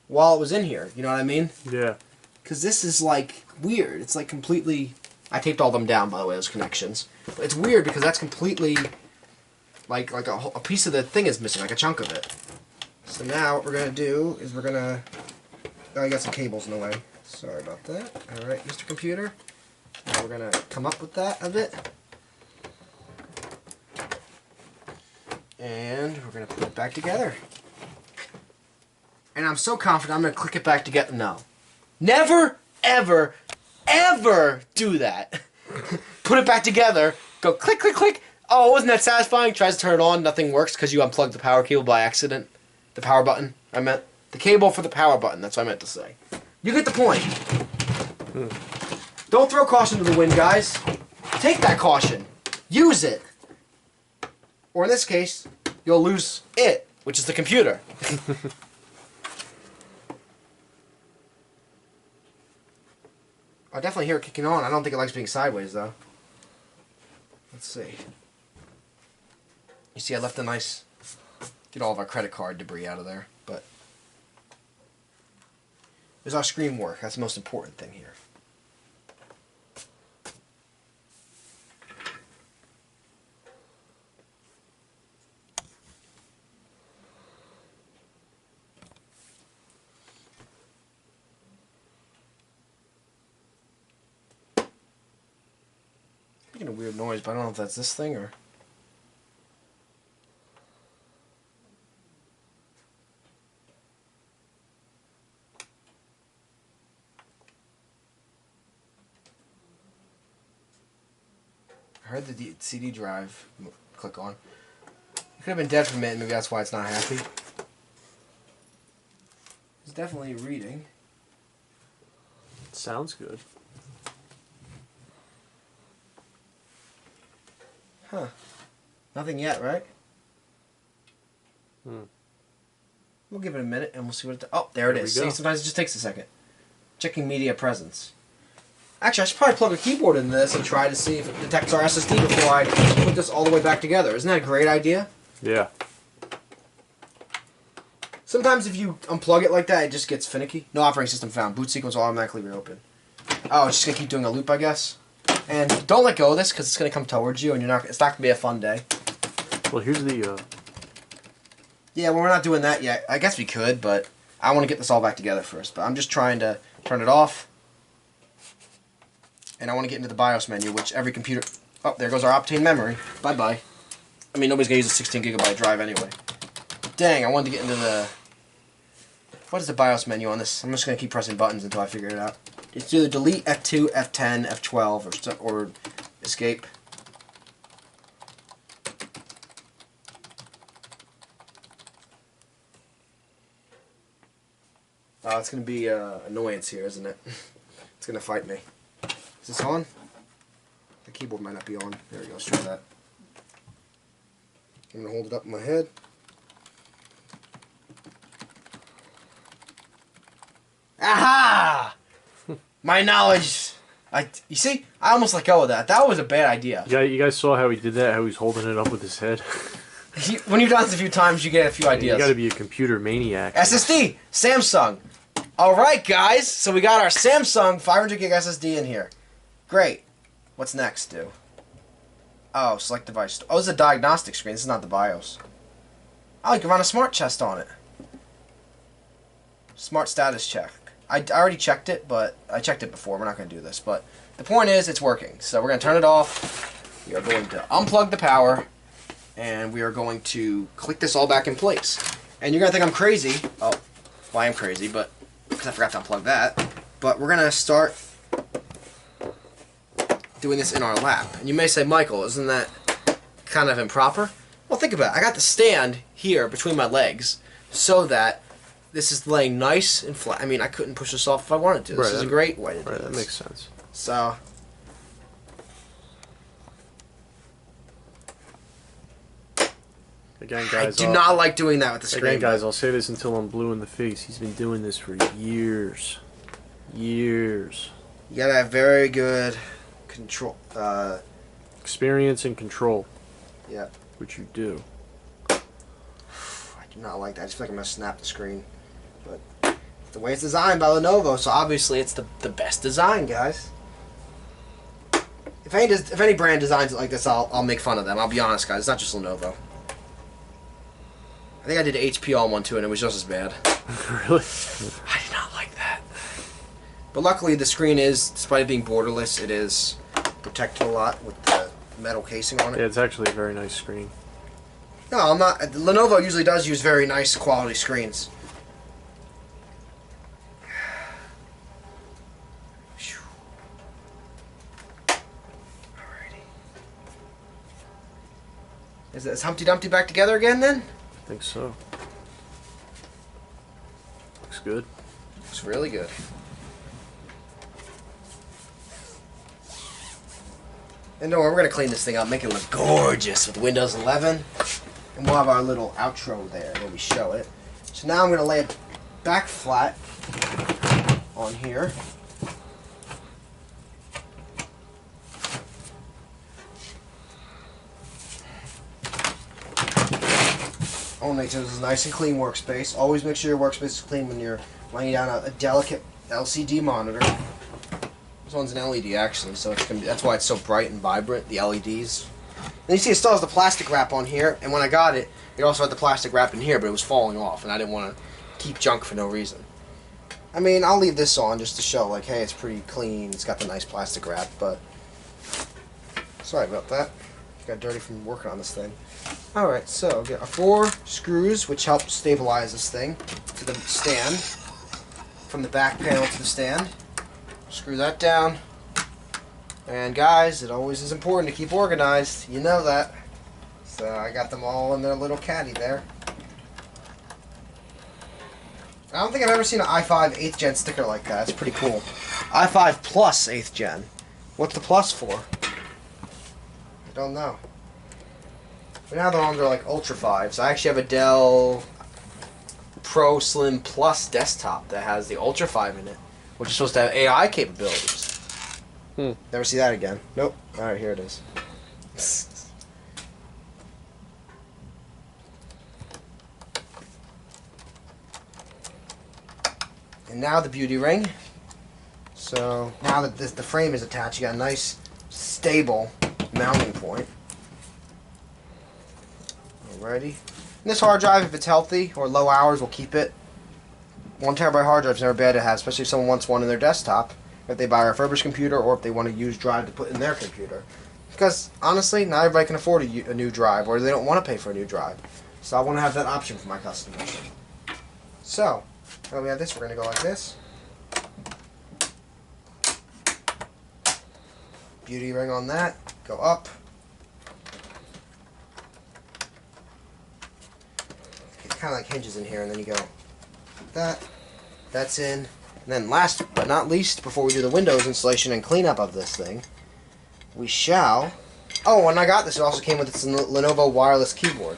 A: while it was in here. You know what I mean?
B: Yeah.
A: Because this is, like, weird. It's, like, completely... I taped all them down, by the way, those connections. But it's weird because that's completely... Like a piece of the thing is missing, like a chunk of it. So now what we're going to do is we're going to... Oh, I got some cables in the way. Sorry about that. Alright, Mr. Computer. Now we're going to come up with that a bit. And we're going to put it back together. And I'm so confident I'm going to click it back together. No. Never, ever, ever do that. Put it back together. Go click, click, click. Oh, wasn't that satisfying? Tries to turn it on. Nothing works because you unplugged the power cable by accident. The power button, I meant. The cable for the power button. That's what I meant to say. You get the point. Don't throw caution to the wind, guys. Take that caution. Use it. Or in this case, you'll lose it, which is the computer. I definitely hear it kicking on. I don't think it likes being sideways, though. Let's see. You see, I left a nice... Get all of our credit card debris out of there, but... There's our screen work. That's the most important thing here. Making a weird noise, but I don't know if that's this thing or... I heard the CD drive click on. It could have been dead for a minute, maybe that's why it's not happy. It's definitely reading.
B: Sounds good.
A: Huh. Nothing yet, right? We'll give it a minute and we'll see what it does. Oh, there it is. See, sometimes it just takes a second. Checking media presence. Actually, I should probably plug a keyboard into this and try to see if it detects our SSD before I put this all the way back together. Isn't that a great idea?
B: Yeah.
A: Sometimes if you unplug it like that, it just gets finicky. No operating system found. Boot sequence will automatically reopen. Oh, it's just going to keep doing a loop, I guess. And don't let go of this because it's going to come towards you and it's not going to be a fun day.
B: Well, here's the...
A: Yeah, well, we're not doing that yet. I guess we could, but I want to get this all back together first. But I'm just trying to turn it off. And I want to get into the BIOS menu, which every computer... Oh, there goes our Optane memory. Bye-bye. I mean, nobody's going to use a 16 gigabyte drive anyway. Dang, I wanted to get into the... What is the BIOS menu on this? I'm just going to keep pressing buttons until I figure it out. It's either delete, F2, F10, F12, or escape. Oh, it's going to be annoyance here, isn't it? It's going to fight me. Is this on? The keyboard might not be on. There we go. Let's try that. I'm going to hold it up in my head. Aha! My knowledge. You see? I almost let go of that. That was a bad idea.
B: Yeah, you guys saw how he did that? How he's holding it up with his head?
A: When you've done this a few times, you get a few ideas.
B: You got to be a computer maniac.
A: SSD! Samsung. Alright, guys. So we got our Samsung 500 gig SSD in here. Great. What's next, do? Oh, select device. Oh, this is a diagnostic screen. This is not the BIOS. Oh, you can run a smart test on it. Smart status check. I already checked it, but I checked it before. We're not going to do this. But the point is, it's working. So we're going to turn it off. We are going to unplug the power. And we are going to click this all back in place. And you're going to think I'm crazy. Oh, well, I am crazy, but because I forgot to unplug that. But we're going to start doing this in our lap. And you may say, Michael, isn't that kind of improper? Well, think about it. I got the stand here between my legs so that this is laying nice and flat. I mean, I couldn't push this off if I wanted to. This is a great way to do this.
B: That makes sense.
A: So,
B: again, guys,
A: I do not like doing that with the screen.
B: Again, guys, I'll say this until I'm blue in the face. He's been doing this for years. Years.
A: You gotta have very good control.
B: Experience and control.
A: Yeah.
B: Which you do.
A: I do not like that. I just feel like I'm gonna snap the screen. But the way it's designed by Lenovo, so obviously it's the best design, guys. If any brand designs it like this, I'll make fun of them. I'll be honest, guys. It's not just Lenovo. I think I did HP All-in-One too, and it was just as bad.
B: Really?
A: I did not like that. But luckily, the screen is, despite it being borderless, it is protected a lot with the metal casing on it.
B: Yeah, it's actually a very nice screen.
A: No, I'm not. Lenovo usually does use very nice quality screens. Alrighty. Is Humpty Dumpty back together again then?
B: I think so. Looks good.
A: Looks really good. And don't worry, we're going to clean this thing up, make it look gorgeous with Windows 11. And we'll have our little outro there where we show it. So now I'm going to lay it back flat on here. Only so this is a nice and clean workspace. Always make sure your workspace is clean when you're laying down a delicate LCD monitor. This one's an LED actually, so it's gonna be, that's why it's so bright and vibrant, the LEDs. And you see it still has the plastic wrap on here, and when I got it, it also had the plastic wrap in here, but it was falling off, and I didn't want to keep junk for no reason. I mean, I'll leave this on just to show, like, hey, it's pretty clean, it's got the nice plastic wrap, but sorry about that. Got dirty from working on this thing. Alright, so get our 4 screws, which help stabilize this thing to the stand, from the back panel to the stand. Screw that down. And guys, it always is important to keep organized. You know that. So I got them all in their little caddy there. I don't think I've ever seen an i5 8th gen sticker like that. It's pretty cool. i5 Plus 8th gen. What's the plus for? I don't know. But now they're on their like Ultra 5s. I actually have a Dell Pro Slim Plus desktop that has the Ultra 5 in it, which is supposed to have AI capabilities. Never see that again. Nope. Alright, here it is. And now the beauty ring. So now that the frame is attached, you got a nice stable mounting point. Alrighty. And this hard drive, if it's healthy or low hours, will keep it. 1 terabyte hard drive is never bad to have, especially if someone wants one in their desktop. If they buy a refurbished computer or if they want to use drive to put in their computer. Because honestly, not everybody can afford a new drive, or they don't want to pay for a new drive. So I want to have that option for my customers. So, now we have this, we're going to go like this. beauty ring on that. Go up. It kind of like hinges in here, and then you go like that. That's in. And then last but not least, before we do the Windows installation and cleanup of this thing, we shall... Oh, and I got this. It also came with this Lenovo wireless keyboard,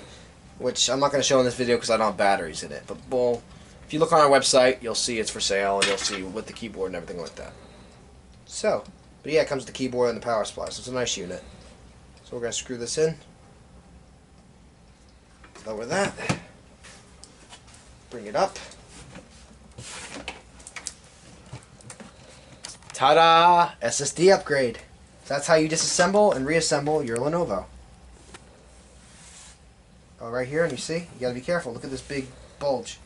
A: which I'm not going to show in this video because I don't have batteries in it. But, well, if you look on our website, you'll see it's for sale, and you'll see with the keyboard and everything like that. So, but yeah, it comes with the keyboard and the power supply, so it's a nice unit. So we're going to screw this in. Lower that. Bring it up. Ta-da! SSD upgrade. So that's how you disassemble and reassemble your Lenovo. Oh, right here, and you see? You gotta be careful. Look at this big bulge.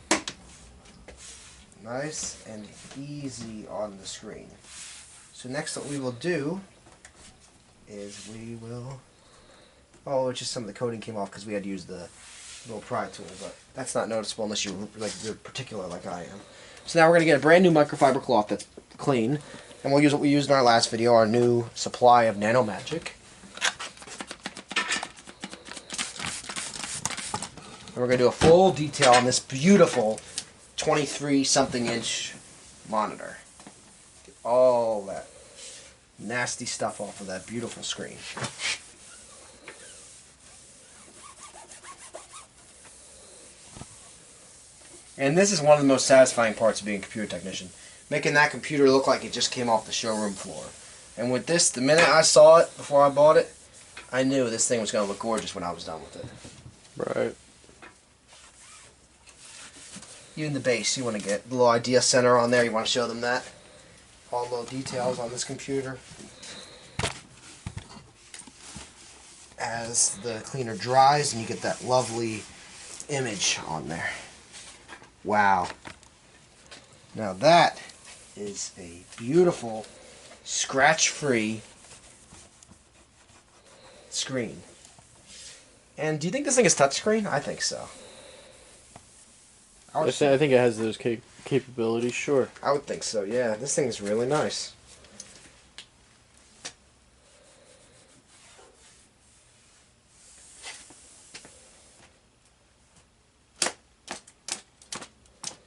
A: Nice and easy on the screen. So next what we will do is we will... Oh, it's just some of the coating came off because we had used the little pry tool, but that's not noticeable unless you're particular like I am. So now we're going to get a brand new microfiber cloth that's clean. And we'll use what we used in our last video, our new supply of Nano Magic. And we're going to do a full detail on this beautiful 23-something inch monitor. Get all that nasty stuff off of that beautiful screen. And this is one of the most satisfying parts of being a computer technician. Making that computer look like it just came off the showroom floor. And with this, the minute I saw it before I bought it, I knew this thing was going to look gorgeous when I was done with it.
B: Right.
A: Even the base, you want to get the little IdeaCentre on there. You want to show them that. All the little details on this computer. As the cleaner dries, and you get that lovely image on there. Wow. Now that is a beautiful, scratch-free screen. And do you think this thing is touchscreen? I think so.
B: I think it has those capabilities, sure.
A: I would think so, yeah. This thing is really nice.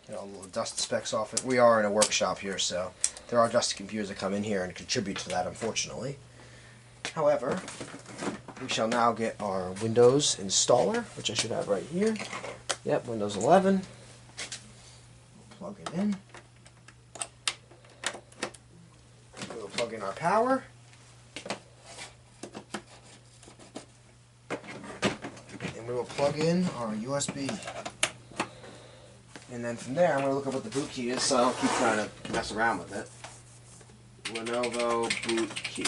A: Get all the little dust specks off it. We are in a workshop here, so there are dusty computers that come in here and contribute to that, unfortunately. However, we shall now get our Windows installer, which I should have right here. Yep, Windows 11. Plug it in. We'll plug in our power. And we will plug in our USB. And then from there, I'm going to look up what the boot key is, so I don't keep trying to mess around with it. Lenovo boot key.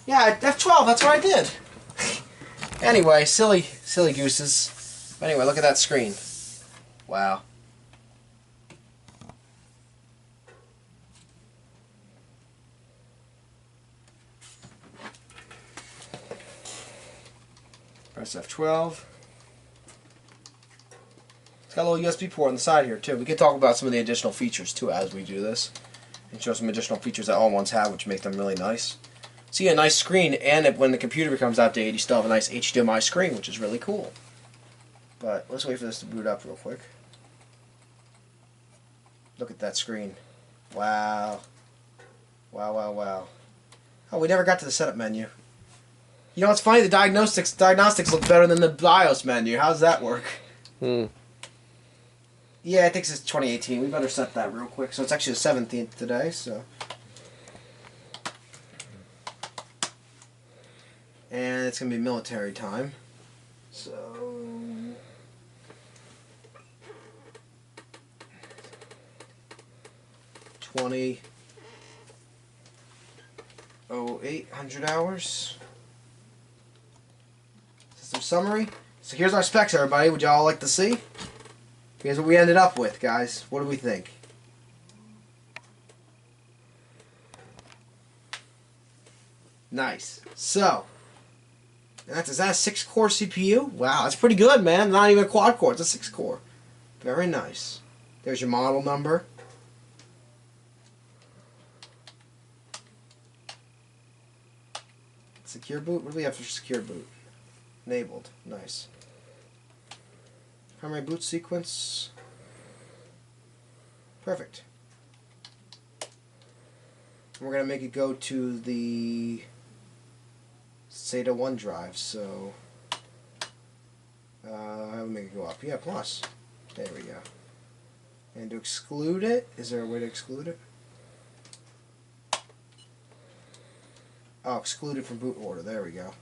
A: Yeah, F12, that's what I did. Anyway, silly gooses. Anyway, look at that screen. Wow. Press F12. It's got a little USB port on the side here too. We can talk about some of the additional features too as we do this. And show some additional features that all-in-ones have, which make them really nice. So you get a nice screen, and when the computer becomes outdated, you still have a nice HDMI screen, which is really cool. But let's wait for this to boot up real quick. Look at that screen. Wow. Wow, wow, wow. Oh, we never got to the setup menu. You know what's funny? The diagnostics look better than the BIOS menu. How does that work? Yeah, I think it's 2018. We better set that real quick. So it's actually the 17th today, so. And it's going to be military time. So. Oh, 800 hours. System summary. So here's our specs, everybody. Would y'all like to see? Here's what we ended up with, guys. What do we think? Nice. So, is that a 6-core CPU? Wow, that's pretty good, man. Not even a quad core. It's a 6-core. Very nice. There's your model number. Secure boot? What do we have for secure boot? Enabled. Nice. Primary boot sequence. Perfect. We're going to make it go to the SATA 1 drive, so how do we make it go up? Yeah, plus. There we go. And to exclude it, is there a way to exclude it? Oh, excluded from boot order. There we go.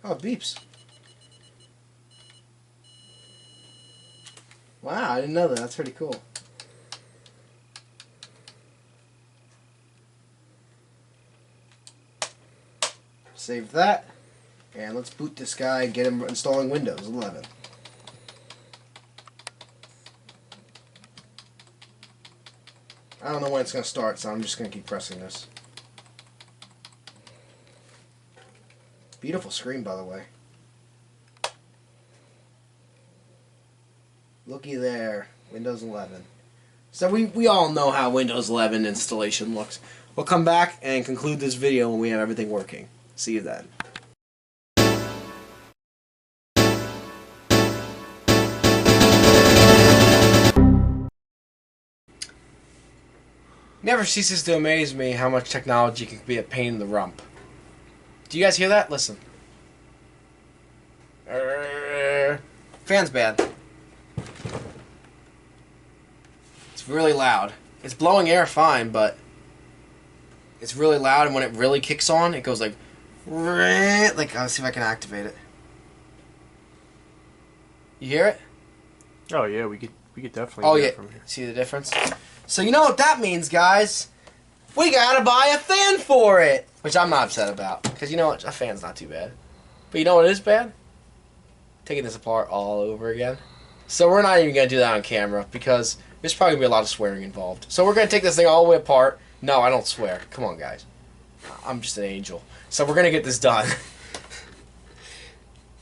A: Oh, it beeps. Wow, I didn't know that. That's pretty cool. Save that. And let's boot this guy and get him installing Windows 11. I don't know when it's going to start, so I'm just going to keep pressing this. Beautiful screen, by the way. Looky there. Windows 11. So we all know how Windows 11 installation looks. We'll come back and conclude this video when we have everything working. See you then. Never ceases to amaze me how much technology can be a pain in the rump. Do you guys hear that? Listen. Fan's bad. It's really loud. It's blowing air fine, but it's really loud, and when it really kicks on, it goes like, let's see if I can activate it. You hear it?
B: Oh yeah, we could definitely.
A: Oh
B: hear
A: yeah,
B: it from here.
A: See the difference? So you know what that means, guys? We gotta buy a fan for it, which I'm not upset about, because you know what, a fan's not too bad. But you know what is bad? Taking this apart all over again. So we're not even gonna do that on camera because there's probably gonna be a lot of swearing involved. So we're gonna take this thing all the way apart. No, I don't swear. Come on, guys. I'm just an angel. So we're gonna get this done.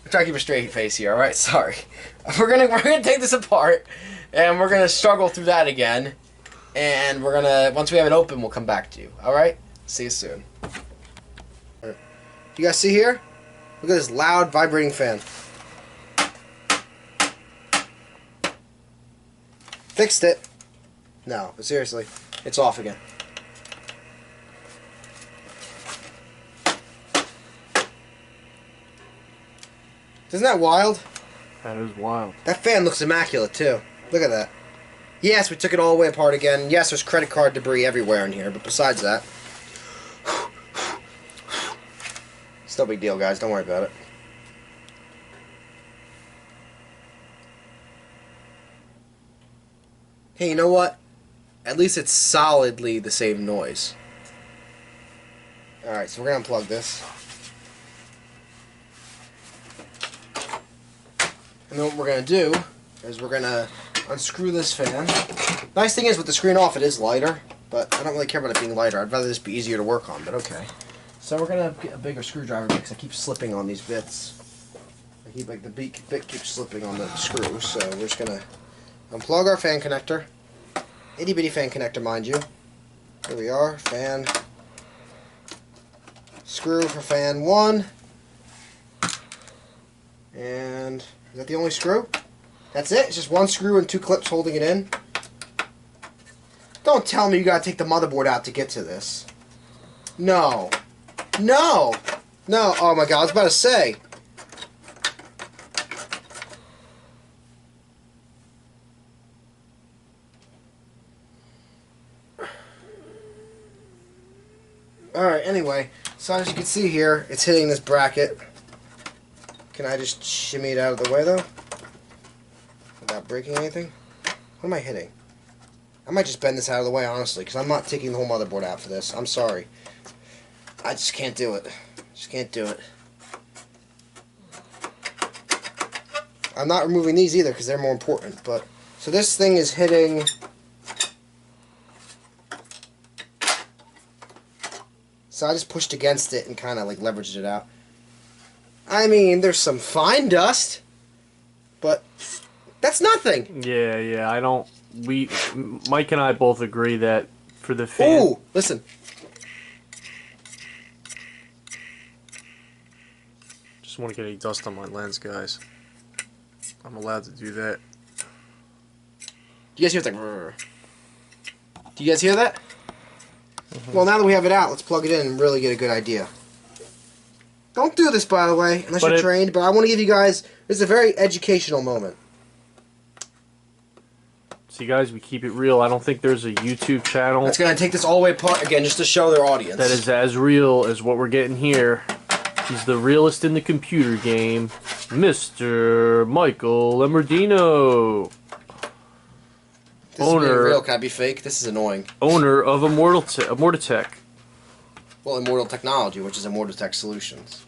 A: I'm trying to keep a straight face here. All right, sorry. We're gonna take this apart, and we're gonna struggle through that again. And we're gonna, once we have it open, we'll come back to you. Alright? See you soon. You guys see here? Look at this loud, vibrating fan. Fixed it. No, but seriously, it's off again. Isn't that wild?
B: That is wild.
A: That fan looks immaculate, too. Look at that. Yes, we took it all the way apart again. Yes, there's credit card debris everywhere in here, but besides that, it's no big deal, guys. Don't worry about it. Hey, you know what? At least it's solidly the same noise. Alright, so we're going to unplug this. And then what we're going to do is we're going to unscrew this fan. Nice thing is, with the screen off, it is lighter, but I don't really care about it being lighter. I'd rather this be easier to work on, but okay. So we're going to get a bigger screwdriver because I keep slipping on these bits. I keep, like, the bit keeps slipping on the screw, so we're just going to unplug our fan connector. Itty bitty fan connector, mind you. Here we are, fan. Screw for fan 1. And is that the only screw? That's it? It's just one screw and 2 clips holding it in? Don't tell me you gotta take the motherboard out to get to this. No. No! No, oh my god, I was about to say. Alright, anyway, so as you can see here, it's hitting this bracket. Can I just shimmy it out of the way though? Without breaking anything? What am I hitting? I might just bend this out of the way, honestly, because I'm not taking the whole motherboard out for this. I'm sorry. I just can't do it. Just can't do it. I'm not removing these either because they're more important. But so this thing is hitting. So I just pushed against it and kind of like leveraged it out. I mean, there's some fine dust, but that's nothing.
B: Yeah, I don't. Mike and I both agree that for the fan.
A: Ooh, listen.
B: Just want to get any dust on my lens, guys. I'm allowed to do that.
A: Do you guys hear that? Do you guys hear that? Well, now that we have it out, let's plug it in and really get a good idea. Don't do this, by the way, unless you're trained, but I want to give you guys, this is a very educational moment.
B: See, guys, we keep it real. I don't think there's a YouTube channel
A: That's going to take this all the way apart again just to show their audience.
B: that is as real as what we're getting here. He's the realest in the computer game, Mr. Michael Lamordino.
A: This is being real. Can I be fake? This is annoying.
B: Owner of ImmortaTech.
A: Well, Immortal Technology, which is ImmortaTech Solutions.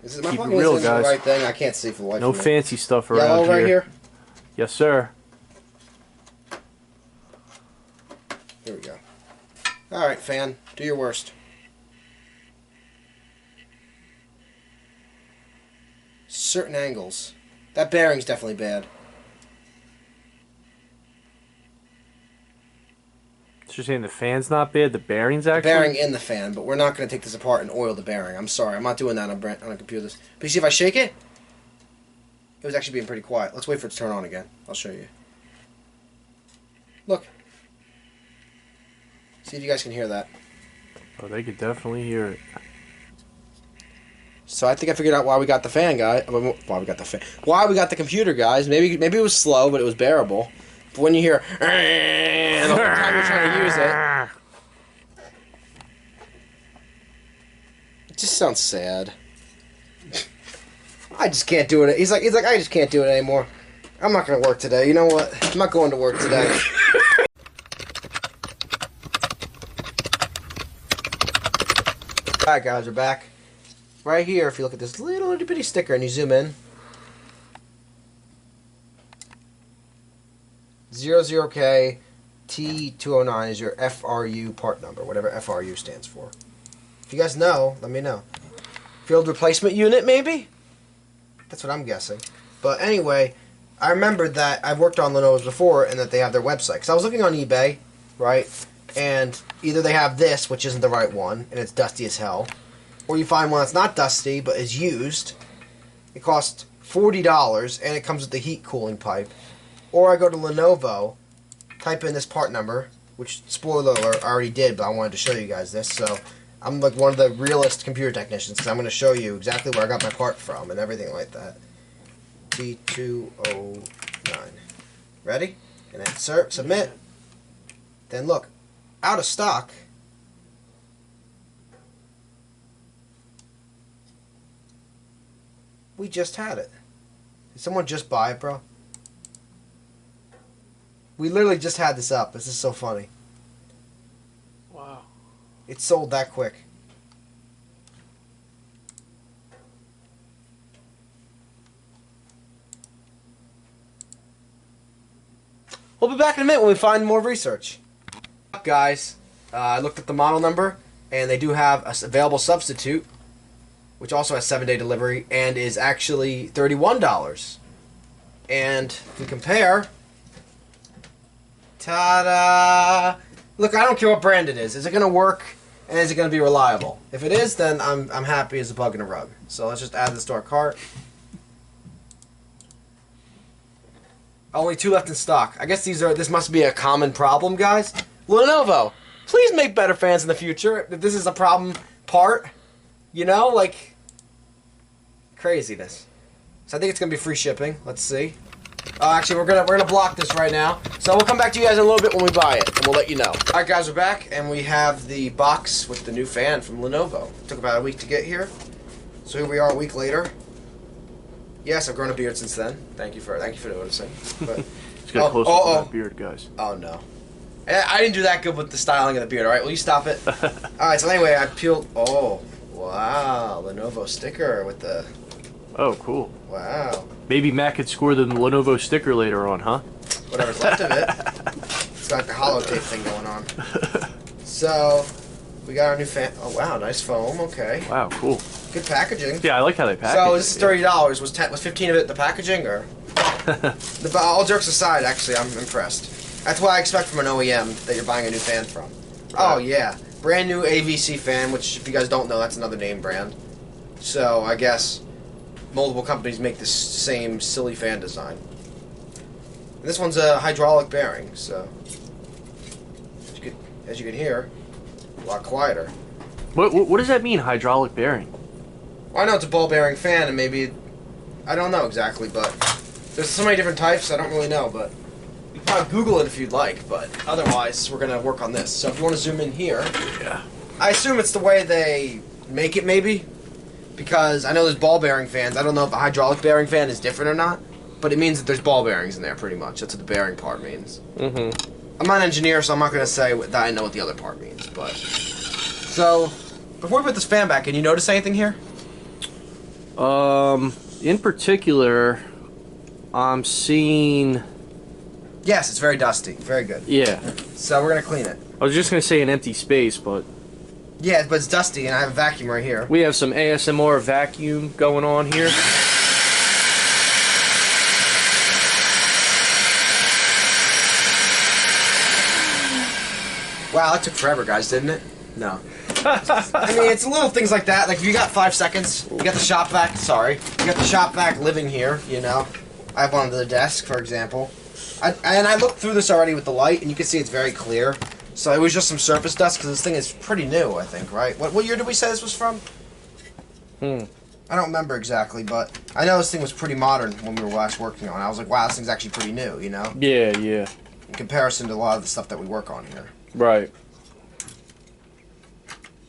A: Is my
B: Keep it
A: fucking
B: real,
A: the
B: guys.
A: right thing? I can't see for the life
B: No
A: of me.
B: fancy stuff around
A: Yellow right here?
B: Yes, sir.
A: Here we go. Alright, fan. Do your worst. Certain angles. That bearing's definitely bad.
B: So you're saying the fan's not bad, the bearing's actually?
A: The bearing in the fan, but we're not going to take this apart and oil the bearing. I'm sorry, I'm not doing that on a computer. But you see if I shake it? It was actually being pretty quiet. Let's wait for it to turn on again. I'll show you. Look. See if you guys can hear that.
B: Oh, they could definitely hear it.
A: So I think I figured out why we got the fan, guy. Why we got the fan? Why we got the computer, guys? Maybe it was slow, but it was bearable. But when you hear the whole time you're trying to use it just sounds sad. I just can't do it. He's like, I just can't do it anymore. I'm not gonna work today. You know what? I'm not going to work today. Alright, guys, we're back. Right here, if you look at this little itty bitty sticker and you zoom in, 00K T209 is your FRU part number, whatever FRU stands for. If you guys know, let me know. Field replacement unit, maybe? That's what I'm guessing. But anyway, I remembered that I've worked on Lenovo's before and that they have their website. Because I was looking on eBay, right? And either they have this, which isn't the right one, and it's dusty as hell, or you find one that's not dusty, but is used. It costs $40, and it comes with the heat cooling pipe. Or I go to Lenovo, type in this part number, which, spoiler alert, I already did, but I wanted to show you guys this. So I'm like one of the realest computer technicians, because I'm going to show you exactly where I got my part from and everything like that. T209. Ready? And then submit. Then look, out of stock. We just had it. Did someone just buy it, bro? We literally just had this up. This is so funny.
B: Wow.
A: It sold that quick. We'll be back in a minute when we find more research. Guys, I looked at the model number, and they do have an available substitute, which also has 7-day delivery, and is actually $31. And if we compare, ta-da! Look, I don't care what brand it is. Is it going to work, and is it going to be reliable? If it is, then I'm happy as a bug in a rug. So let's just add this to our cart. Only 2 left in stock. I guess this must be a common problem, guys. Lenovo, please make better fans in the future. If this is a problem part, you know, like, craziness. So I think it's gonna be free shipping. Let's see. Actually, we're gonna block this right now. So we'll come back to you guys in a little bit when we buy it, and we'll let you know. All right, guys, we're back, and we have the box with the new fan from Lenovo. It took about a week to get here, so here we are a week later. Yes, I've grown a beard since then. Thank you for noticing. But,
B: Let's get a close up on that beard, guys.
A: Oh no, I didn't do that good with the styling of the beard. All right, will you stop it? All right. So anyway, I peeled. Oh wow, Lenovo sticker with the.
B: Oh, cool.
A: Wow.
B: Maybe Matt could score the Lenovo sticker later on, huh?
A: Whatever's left of it. It's got the hollow tape thing going on. So we got our new fan. Oh wow, nice foam. Okay.
B: Wow, cool.
A: Good packaging.
B: Yeah, I like how they package
A: So this is
B: it,
A: $30. Was 15 of it the packaging, or? All jokes aside, actually, I'm impressed. That's what I expect from an OEM that you're buying a new fan from. Oh, yeah. Brand new AVC fan, which, if you guys don't know, that's another name brand. So, I guess multiple companies make this same silly fan design. And this one's a hydraulic bearing, so as you can hear, a lot quieter.
B: What does that mean, hydraulic bearing?
A: Well, I know it's a ball bearing fan, and maybe, I don't know exactly, but there's so many different types, I don't really know, but you can probably Google it if you'd like, but otherwise, we're going to work on this. So if you want to zoom in here,
B: Yeah.
A: I assume it's the way they make it, maybe, because I know there's ball bearing fans. I don't know if a hydraulic bearing fan is different or not, but it means that there's ball bearings in there, pretty much. That's what the bearing part means.
B: Mm-hmm.
A: I'm not an engineer, so I'm not going to say that I know what the other part means, but... So, before we put this fan back in, you notice anything here?
B: In particular, I'm seeing...
A: Yes, it's very dusty. Very good.
B: Yeah.
A: So we're going to clean it.
B: I was just going to say an empty space, but...
A: Yeah, but it's dusty, and I have a vacuum right here.
B: We have some ASMR vacuum going on here.
A: Wow, that took forever, guys, didn't it? No. I mean, it's little things like that. Like, if you got 5 seconds, you got the shop vac, sorry. You got the shop vac living here, you know. I have one under the desk, for example. And I looked through this already with the light, and you can see it's very clear. So it was just some surface dust, because this thing is pretty new, I think, right? What year did we say this was from? I don't remember exactly, but I know this thing was pretty modern when we were last working on it. I was like, wow, this thing's actually pretty new, you know?
B: Yeah, yeah.
A: In comparison to a lot of the stuff that we work on here.
B: Right.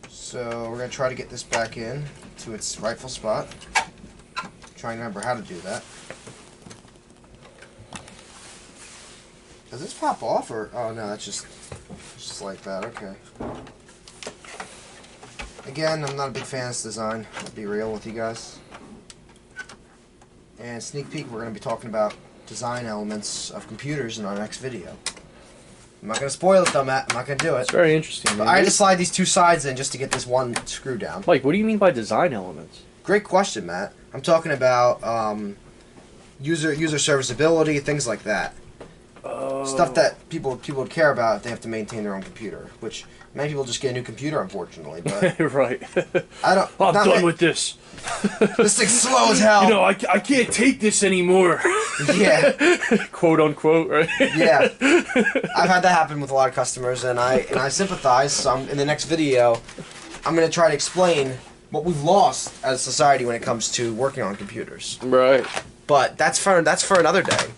A: So we're going to try to get this back in to its rightful spot. Trying to remember how to do that. Does this pop off or... Oh no, that's just like that, okay. Again, I'm not a big fan of this design, I'll be real with you guys. And sneak peek, we're going to be talking about design elements of computers in our next video. I'm not going to spoil it though, Matt. I'm not going to do it.
B: It's very interesting.
A: But I had to slide these 2 sides in just to get this one screw down.
B: Mike, what do you mean by design elements?
A: Great question, Matt. I'm talking about user serviceability, things like that.
B: Oh.
A: Stuff that people would care about if they have to maintain their own computer. Which many people just get a new computer, unfortunately. But
B: Right.
A: I don't.
B: I'm done with this.
A: This thing's slow as hell.
B: You know, I can't take this anymore.
A: Yeah.
B: Quote unquote, right?
A: Yeah. I've had that happen with a lot of customers, and I sympathize. So in the next video, I'm going to try to explain what we've lost as a society when it comes to working on computers.
B: Right.
A: But that's for another day,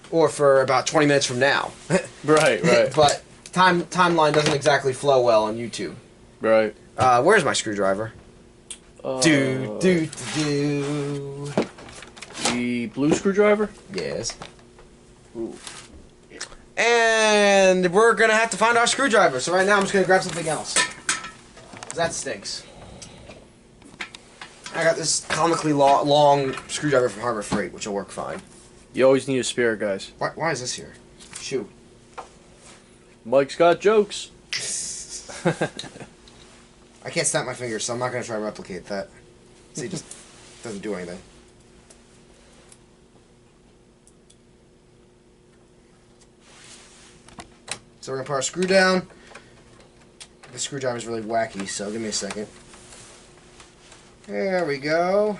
A: or for about 20 minutes from now.
B: Right. Right.
A: But timeline doesn't exactly flow well on YouTube.
B: Right.
A: Where's my screwdriver? Do.
B: The blue screwdriver?
A: Yes.
B: Ooh.
A: And we're gonna have to find our screwdriver. So right now I'm just gonna grab something else. 'Cause that stinks. I got this comically long screwdriver from Harbor Freight, which will work fine.
B: You always need a spare, guys.
A: Why is this here? Shoot.
B: Mike's got jokes.
A: I can't snap my fingers, so I'm not gonna try to replicate that. See, it just doesn't do anything. So we're gonna put our screw down. The screwdriver's really wacky, so give me a second. There we go.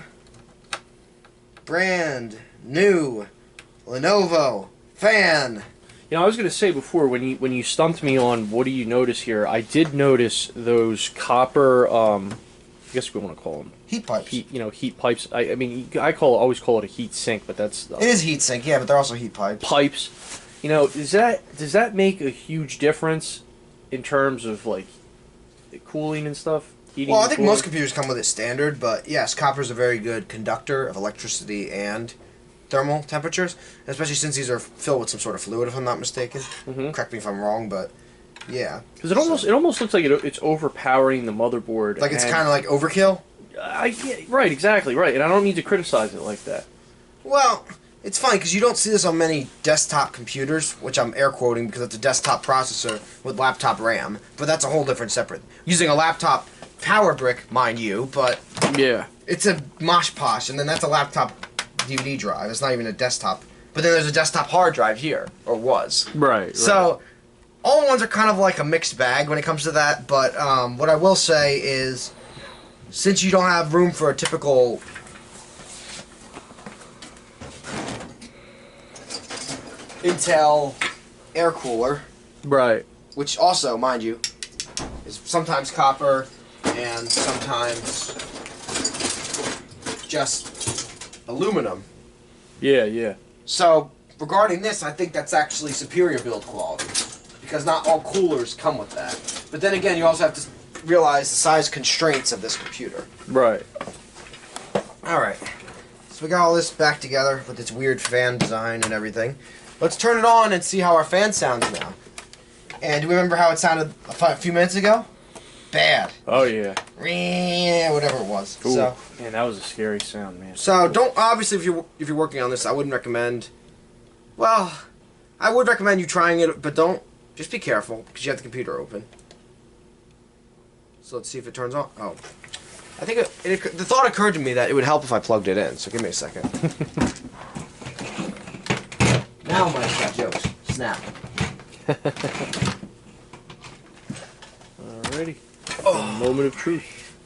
A: Brand new Lenovo fan.
B: You know, I was going to say before, when you stumped me on what do you notice here, I did notice those copper, I guess we want to call them
A: Heat pipes.
B: heat pipes. I mean, always call it a heat sink, but that's
A: It is heat sink, yeah, but they're also heat pipes.
B: Pipes. You know, does that make a huge difference in terms of like cooling and stuff? Heating.
A: Well, I
B: and
A: think
B: cooling?
A: most computers come with it standard, but yes, copper is a very good conductor of electricity and thermal temperatures, especially since these are filled with some sort of fluid, if I'm not mistaken. Correct me if I'm wrong, but yeah.
B: Because it almost looks like it's overpowering the motherboard.
A: Like it's kind of like overkill.
B: Yeah, right, exactly, right. And I don't mean to criticize it like that.
A: Well, it's funny because you don't see this on many desktop computers, which I'm air quoting because it's a desktop processor with laptop RAM. But that's a whole different separate. Using a laptop power brick, mind you, but
B: yeah,
A: it's a mosh posh, and then that's a laptop DVD drive. It's not even a desktop but then there's a desktop hard drive here, or was.
B: Right.
A: So, all-in-ones are kind of like a mixed bag when it comes to that, but what I will say is, since you don't have room for a typical Intel air cooler,
B: right,
A: which also, mind you, is sometimes copper and sometimes just aluminum.
B: Yeah, yeah.
A: So, regarding this, I think that's actually superior build quality, because not all coolers come with that. But then again, you also have to realize the size constraints of this computer.
B: Right.
A: Alright, so we got all this back together with its weird fan design and everything. Let's turn it on and see how our fan sounds now. And do we remember how it sounded a few minutes ago? Bad.
B: Oh yeah.
A: Whatever it was.
B: Ooh.
A: So,
B: man, that was a scary sound, man.
A: so don't, obviously if you're working on this, I wouldn't recommend, well, I would recommend you trying it, but don't, just be careful because you have the computer open. So let's see if it turns on. Oh. I think the thought occurred to me that it would help if I plugged it in, so give me a second. Now Mike's got jokes. Snap.
B: Alrighty. Oh. Moment of truth.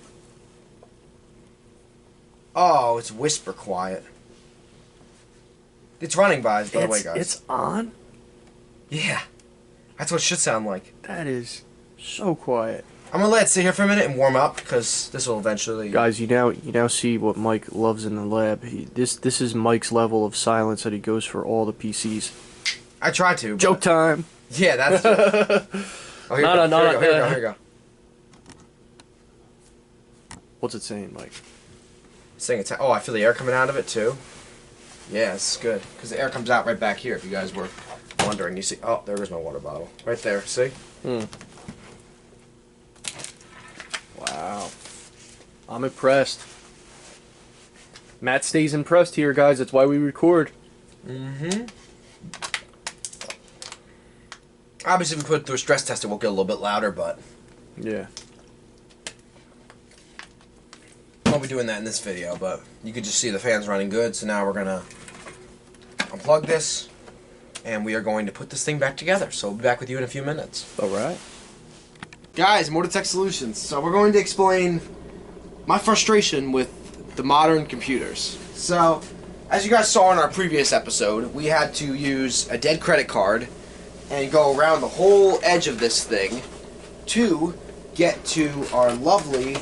A: Oh, it's whisper quiet. It's running by the way, guys.
B: It's on?
A: Yeah. That's what it should sound like.
B: That is so quiet.
A: I'm gonna let it sit here for a minute and warm up, because this will eventually...
B: Guys, you now see what Mike loves in the lab. This is Mike's level of silence that he goes for all the PCs.
A: I try to.
B: Joke time.
A: Yeah, that's... Oh, here we go.
B: What's it saying, Mike?
A: It's saying it's... Oh, I feel the air coming out of it, too. Yeah, it's good. Because the air comes out right back here, if you guys were wondering. You see... Oh, there is my water bottle. Right there, see?
B: Wow. I'm impressed. Matt stays impressed here, guys. That's why we record.
A: Mm-hmm. Obviously, if we put it through a stress test, it will get a little bit louder, but...
B: Yeah.
A: I won't be doing that in this video, but you could just see the fans running good, so now we're going to unplug this, and we are going to put this thing back together. So we'll be back with you in a few minutes.
B: Alright.
A: Guys, ImmortaTech Solutions. So we're going to explain my frustration with the modern computers. So, as you guys saw in our previous episode, we had to use a dead credit card and go around the whole edge of this thing to get to our lovely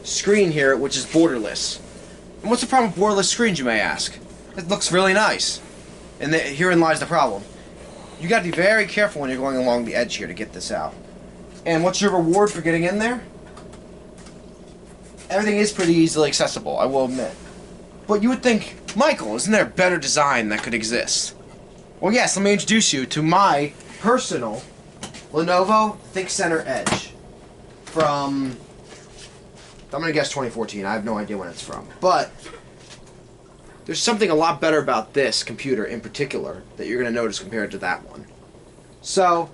A: screen here, which is borderless. And what's the problem with borderless screens, you may ask? It looks really nice. And herein lies the problem. You got to be very careful when you're going along the edge here to get this out. And what's your reward for getting in there? Everything is pretty easily accessible, I will admit. But you would think, Michael, isn't there a better design that could exist? Well, yes, let me introduce you to my personal Lenovo ThinkCentre Edge from, I'm going to guess 2014. I have no idea when it's from. But there's something a lot better about this computer in particular that you're going to notice compared to that one. So,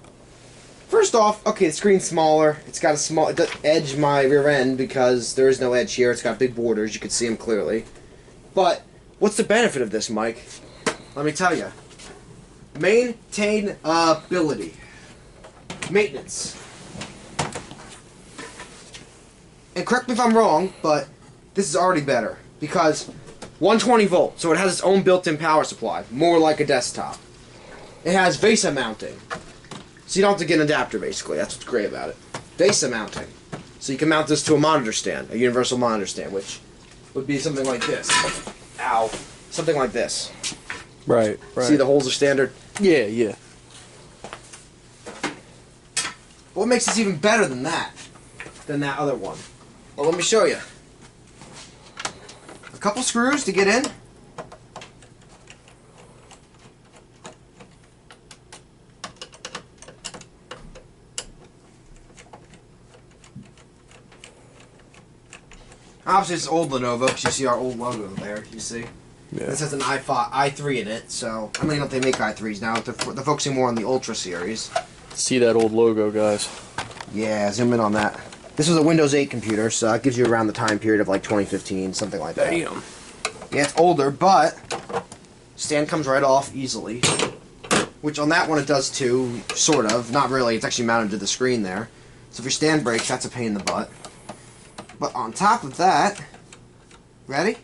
A: first off, okay, the screen's smaller. It's got a small, it doesn't edge my rear end because there is no edge here. It's got big borders. You can see them clearly. But what's the benefit of this, Mike? Let me tell you. Maintainability. Maintenance. And correct me if I'm wrong, but this is already better because 120 volt, so it has its own built-in power supply, more like a desktop. It has VESA mounting. So you don't have to get an adapter, basically. That's what's great about it. VESA mounting. So you can mount this to a monitor stand, a universal monitor stand, which would be something like this. Ow. Something like this.
B: Right.
A: See, the holes are standard?
B: Yeah, yeah.
A: But what makes this even better than that other one? Well, let me show you. A couple screws to get in. Obviously, it's old Lenovo, because you see our old logo there, you see?
B: Yeah.
A: This has an i3 in it, so... I mean, they make i3s now. They're focusing more on the Ultra series.
B: See that old logo, guys.
A: Yeah, zoom in on that. This was a Windows 8 computer, so that gives you around the time period of like 2015, something like that.
B: Damn.
A: Yeah, it's older, but... Stand comes right off easily. Which on that one it does too, sort of. Not really, it's actually mounted to the screen there. So if your stand breaks, that's a pain in the butt. But on top of that, ready?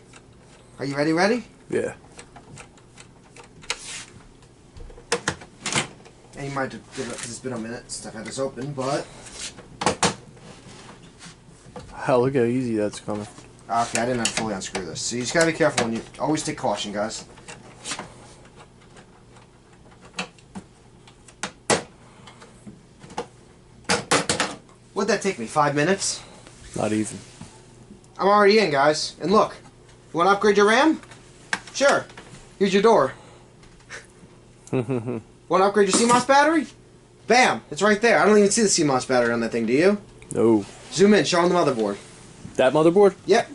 A: Are you ready?
B: Yeah.
A: And you might have to give it because it's been a minute since I've had this open, but...
B: Hell, look how easy that's coming.
A: Okay, I didn't have to fully unscrew this. So you just gotta be careful when you... Always take caution, guys. What'd that take me, 5 minutes?
B: Not even.
A: I'm already in, guys. And look, you want to upgrade your RAM? Sure. Here's your door. Want to upgrade your CMOS battery? Bam! It's right there. I don't even see the CMOS battery on that thing, do you?
B: No.
A: Zoom in, show on the motherboard.
B: That motherboard?
A: Yep.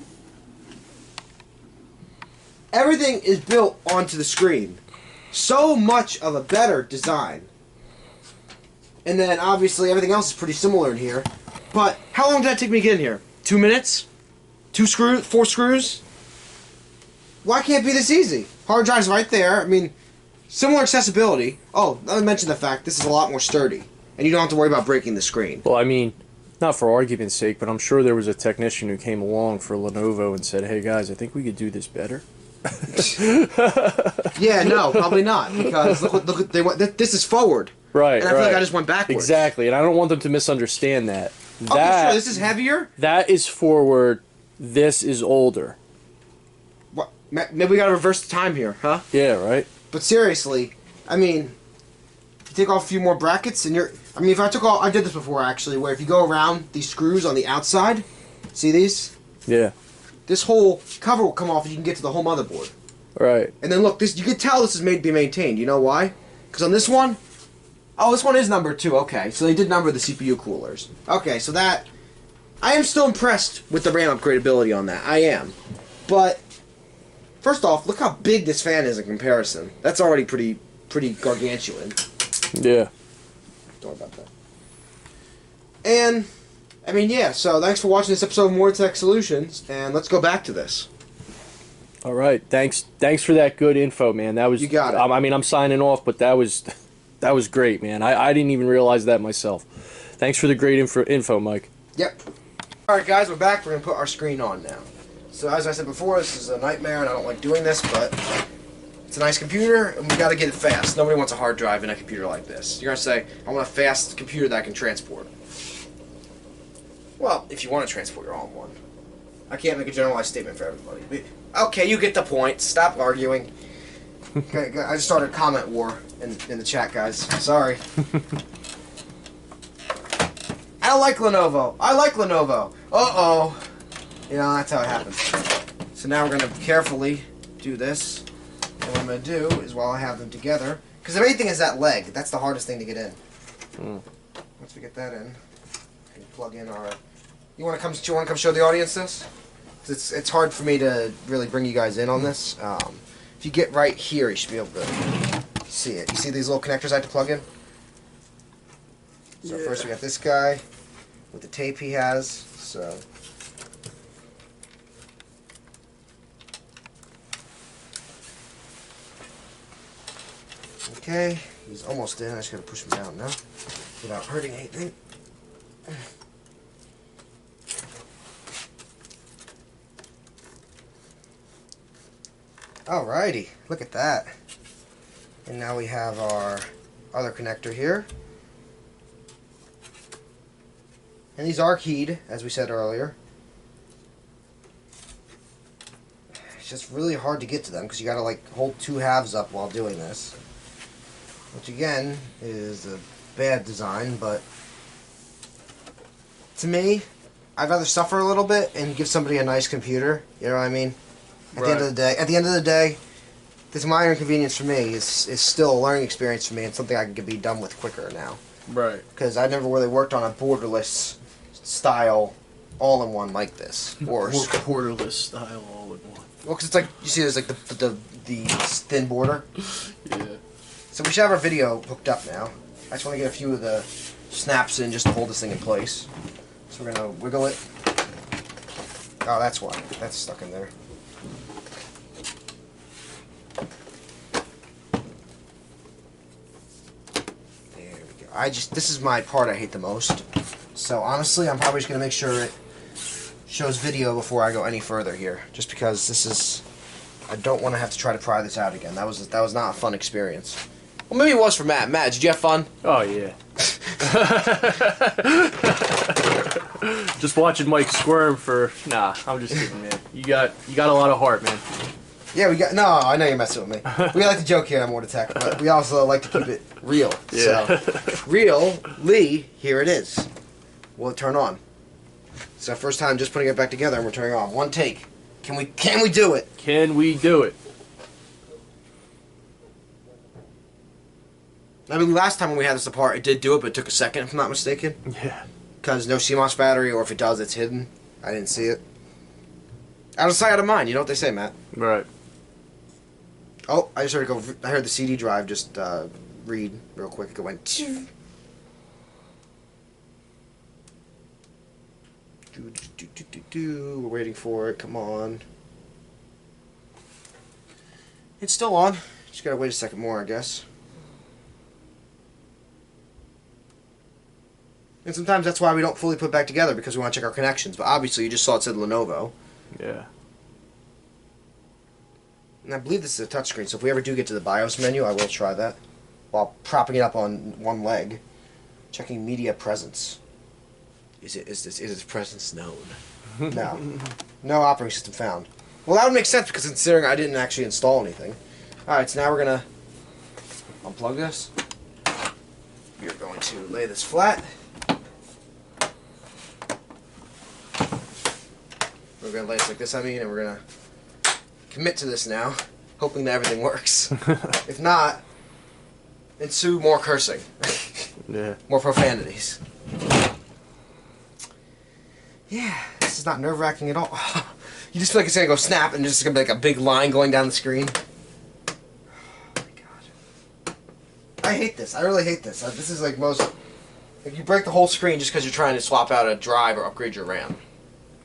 A: Everything is built onto the screen. So much of a better design. And then, obviously, everything else is pretty similar in here. But, how long did that take me to get in here? 2 minutes? 2 screws? 4 screws? Why can't it be this easy? Hard drive's right there. I mean, similar accessibility. Oh, let me mention the fact this is a lot more sturdy. And you don't have to worry about breaking the screen.
B: Well, I mean, not for argument's sake, but I'm sure there was a technician who came along for Lenovo and said, hey guys, I think we could do this better.
A: Yeah, no, probably not. Because look, this is forward.
B: Right,
A: and I feel like I just went backwards.
B: Exactly, and I don't want them to misunderstand that.
A: Okay, sure, this is heavier?
B: That is forward, this is older.
A: What? Maybe we gotta reverse the time here, huh?
B: Yeah, right?
A: But seriously, I mean, you take off a few more brackets and you're... I mean, if I took all... I did this before, actually, where if you go around these screws on the outside, see these?
B: Yeah.
A: This whole cover will come off and you can get to the whole motherboard.
B: Right.
A: And then look, this you can tell this is made to be maintained. You know why? Because on this one... Oh, this one is numbered too. Okay, so they did number the CPU coolers. Okay, so that... I am still impressed with the RAM upgradability on that. I am. But, first off, look how big this fan is in comparison. That's already pretty gargantuan.
B: Yeah.
A: Don't worry about that. And, I mean, yeah, so thanks for watching this episode of ImmortaTech Solutions, and let's go back to this.
B: All right, thanks for that good info, man. That was...
A: You got it.
B: I mean, I'm signing off, but that was great, man. I didn't even realize that myself. Thanks for the great info, Mike.
A: Yep. Alright guys, we're back. We're going to put our screen on now. So as I said before, this is a nightmare and I don't like doing this, but it's a nice computer and we got to get it fast. Nobody wants a hard drive in a computer like this. You're going to say, I want a fast computer that I can transport. Well, if you want to transport your all-in-one. I can't make a generalized statement for everybody. Okay, you get the point. Stop arguing. Okay, I just started a comment war in the chat, guys. Sorry. I don't like Lenovo. I like Lenovo. Uh-oh. You know, that's how it happens. So now we're going to carefully do this. And what I'm going to do is while I have them together, because the main thing is that leg. That's the hardest thing to get in. Once we get that in, we plug in our... You want to come show the audience this? It's hard for me to really bring you guys in on this. If you get right here, you should be able to see it. You see these little connectors I have to plug in? So
B: Yeah.
A: first we got this guy with the tape he has. So okay, he's almost in. I just gotta push him down now without hurting anything. Alrighty, look at that. And now we have our other connector here. And these are keyed, as we said earlier. It's just really hard to get to them because you gotta like hold 2 halves up while doing this. Which again is a bad design, but to me, I'd rather suffer a little bit and give somebody a nice computer. You know what I mean? At the end of the day, this minor inconvenience for me is still a learning experience for me and something I can be done with quicker now.
B: Right.
A: Because I never really worked on a borderless style all-in-one like this. Or
B: borderless style all-in-one.
A: well, because it's like you see, there's like the thin border.
B: Yeah.
A: So we should have our video hooked up now. I just want to get a few of the snaps in just to hold this thing in place. So we're gonna wiggle it. Oh, that's why. That's stuck in there. this is my part I hate the most. So honestly, I'm probably just going to make sure it shows video before I go any further here. Just because this is, I don't want to have to try to pry this out again. That was not a fun experience. Well, maybe it was for Matt. Matt, did you have fun?
B: Oh, yeah. Just watching Mike squirm for... Nah, I'm just kidding, man. You got a lot of heart, man.
A: Yeah, no, I know you're messing with me. We like to joke here on ImmortaTech, but we also like to keep it real.
B: Yeah.
A: So, really, here it is. Will it turn on? It's our first time just putting it back together and we're turning it on. One take. Can we do it?
B: Can we do it?
A: I mean, last time when we had this apart, it did do it, but it took a second, if I'm not mistaken.
B: Yeah.
A: Because no CMOS battery, or if it does, it's hidden. I didn't see it. Out of sight, out of mind. You know what they say, Matt?
B: Right.
A: Oh, I just heard it go. I heard the CD drive just read real quick. It went. We're waiting for it. Come on. It's still on. Just gotta wait a second more, I guess. And sometimes that's why we don't fully put it back together, because we want to check our connections. But obviously, you just saw it said Lenovo.
B: Yeah.
A: And I believe this is a touchscreen, so if we ever do get to the BIOS menu, I will try that. While propping it up on one leg. Checking media presence. Is its presence known? No. No operating system found. Well, that would make sense, because considering I didn't actually install anything. Alright, so now we're going to unplug this. We're going to lay this flat. We're going to lay it like this, and we're going to commit to this now, hoping that everything works. If not, ensue more cursing.
B: Yeah.
A: More profanities. Yeah, this is not nerve-wracking at all. You just feel like it's going to go snap, and there's just going to be like a big line going down the screen. Oh my god. I hate this. I really hate this. This is like like you break the whole screen just because you're trying to swap out a drive or upgrade your RAM.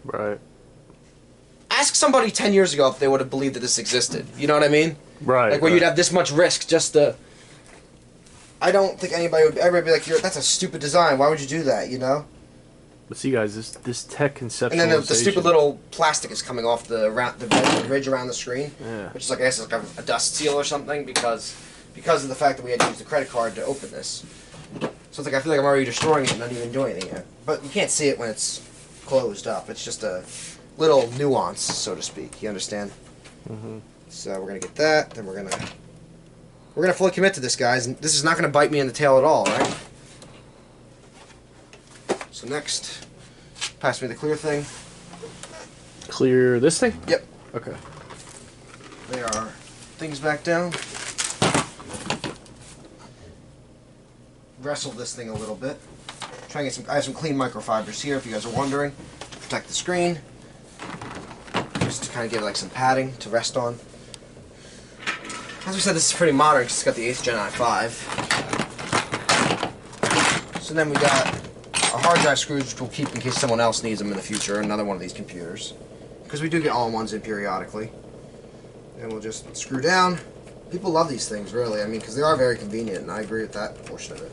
B: Right.
A: Ask somebody 10 years ago if they would have believed that this existed. You know what I mean?
B: Right.
A: Like where you'd have this much risk just to... I don't think anybody would ever be like, that's a stupid design. Why would you do that, you know?
B: But see, guys, this tech conceptualization...
A: And then the stupid little plastic is coming off the ridge around the screen.
B: Yeah.
A: Which is like, I guess, like a dust seal or something because of the fact that we had to use the credit card to open this. So it's like, I feel like I'm already destroying it and not even doing anything yet. But you can't see it when it's closed up. It's just a little nuance, so to speak. You understand?
B: Mm-hmm.
A: So we're going to get that. Then we're going to fully commit to this, guys. And this is not going to bite me in the tail at all, right? So next, pass me the clear thing.
B: Clear this thing?
A: Yep.
B: Okay.
A: Lay our things back down. Wrestle this thing a little bit. Try and get some. I have some clean microfibers here, if you guys are wondering, to protect the screen. Just to kind of give it like some padding to rest on. As we said, this is pretty modern because it's got the 8th Gen i5. So then we got our hard drive screws, which we'll keep in case someone else needs them in the future, another one of these computers. Because we do get all-in-ones in periodically. And we'll just screw down. People love these things, really. I mean, because they are very convenient, and I agree with that portion of it.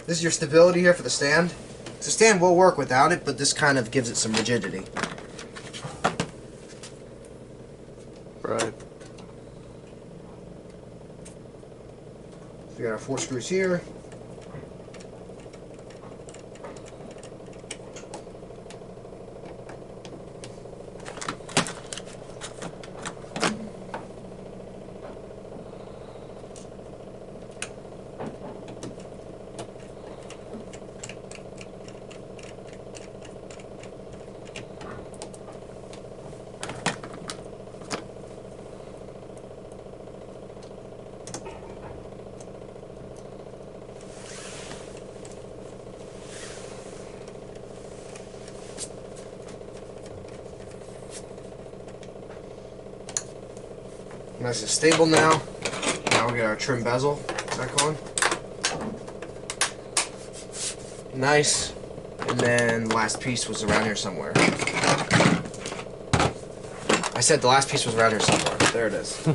A: This is your stability here for the stand. The stand will work without it, but this kind of gives it some rigidity.
B: Right.
A: So we got our 4 screws here. Nice and stable now. Now we'll get our trim bezel back on. Nice. And then the last piece was around here somewhere. I said the last piece was around here somewhere. There it is.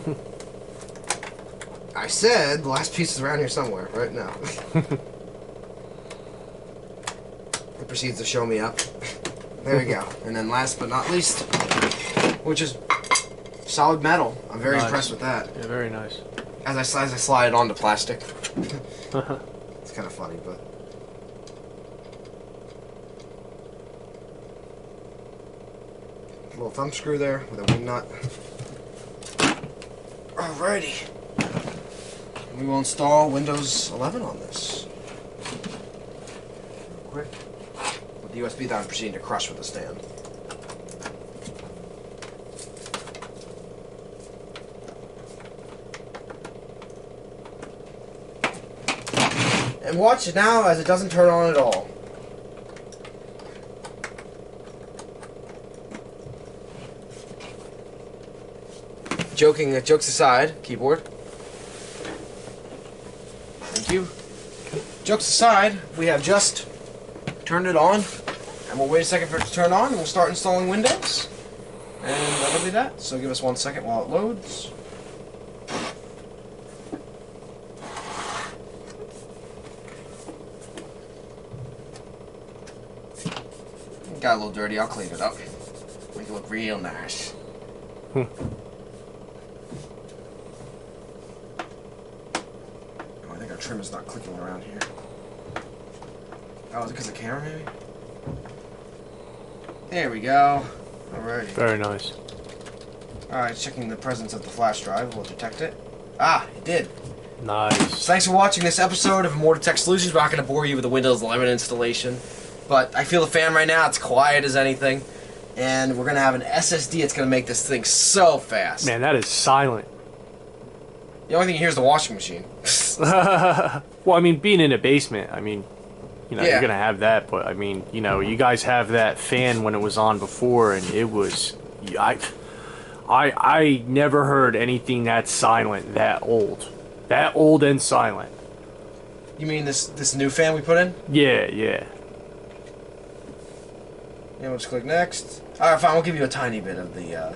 A: I said the last piece is around here somewhere, right now. proceeds to show me up. There we go. And then last but not least, which is solid metal. I'm very impressed with that.
B: Yeah, very nice.
A: As I slide it onto plastic. It's kind of funny, but... little thumb screw there with a wing nut. Alrighty. We will install Windows 11 on this. Real quick. With the USB that I'm proceeding to crush with the stand. And watch it now as it doesn't turn on at all. Jokes aside, keyboard. Thank you. Jokes aside, we have just turned it on, and we'll wait a second for it to turn on, and we'll start installing Windows. And that'll be that. So give us 1 second while it loads. Got a little dirty, I'll clean it up. Make it look real nice. I think our trim is not clicking around here. Oh, is it because of the camera, maybe? There we go. Alrighty.
B: Very nice.
A: Alright, checking the presence of the flash drive. We'll detect it. Ah, it did.
B: Nice.
A: So thanks for watching this episode of ImmortaTech Solutions. We're not going to bore you with the Windows 11 installation. But I feel the fan right now. It's quiet as anything. And we're going to have an SSD that's going to make this thing so fast.
B: Man, that is silent.
A: The only thing you hear is the washing machine.
B: Well, I mean, being in a basement, I mean, you know,
A: Yeah.
B: you're gonna have that, but I mean, you know, you guys have that fan when it was on before, and it was, I never heard anything that silent, that old and silent.
A: You mean this new fan we put in?
B: Yeah.
A: Yeah, we'll just click next. Alright, fine, we'll give you a tiny bit of the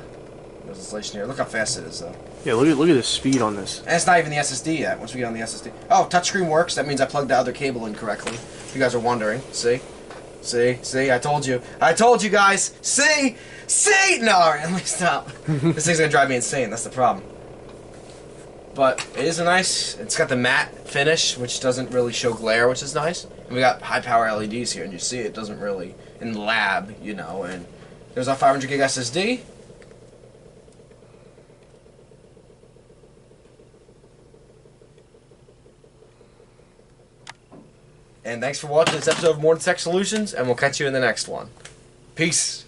A: installation here. Look how fast it is, though.
B: Yeah, look at the speed on this.
A: And it's not even the SSD yet, once we get on the SSD. Oh, touchscreen works. That means I plugged the other cable in correctly. If you guys are wondering. See? See? I told you. I told you guys! See? No, alright, let me stop. This thing's gonna drive me insane, that's the problem. But it is it's got the matte finish, which doesn't really show glare, which is nice. And we got high power LEDs here, and you see it doesn't really, in the lab, you know, and there's our 500 gig SSD. And thanks for watching this episode of ImmortaTech Solutions, and we'll catch you in the next one. Peace.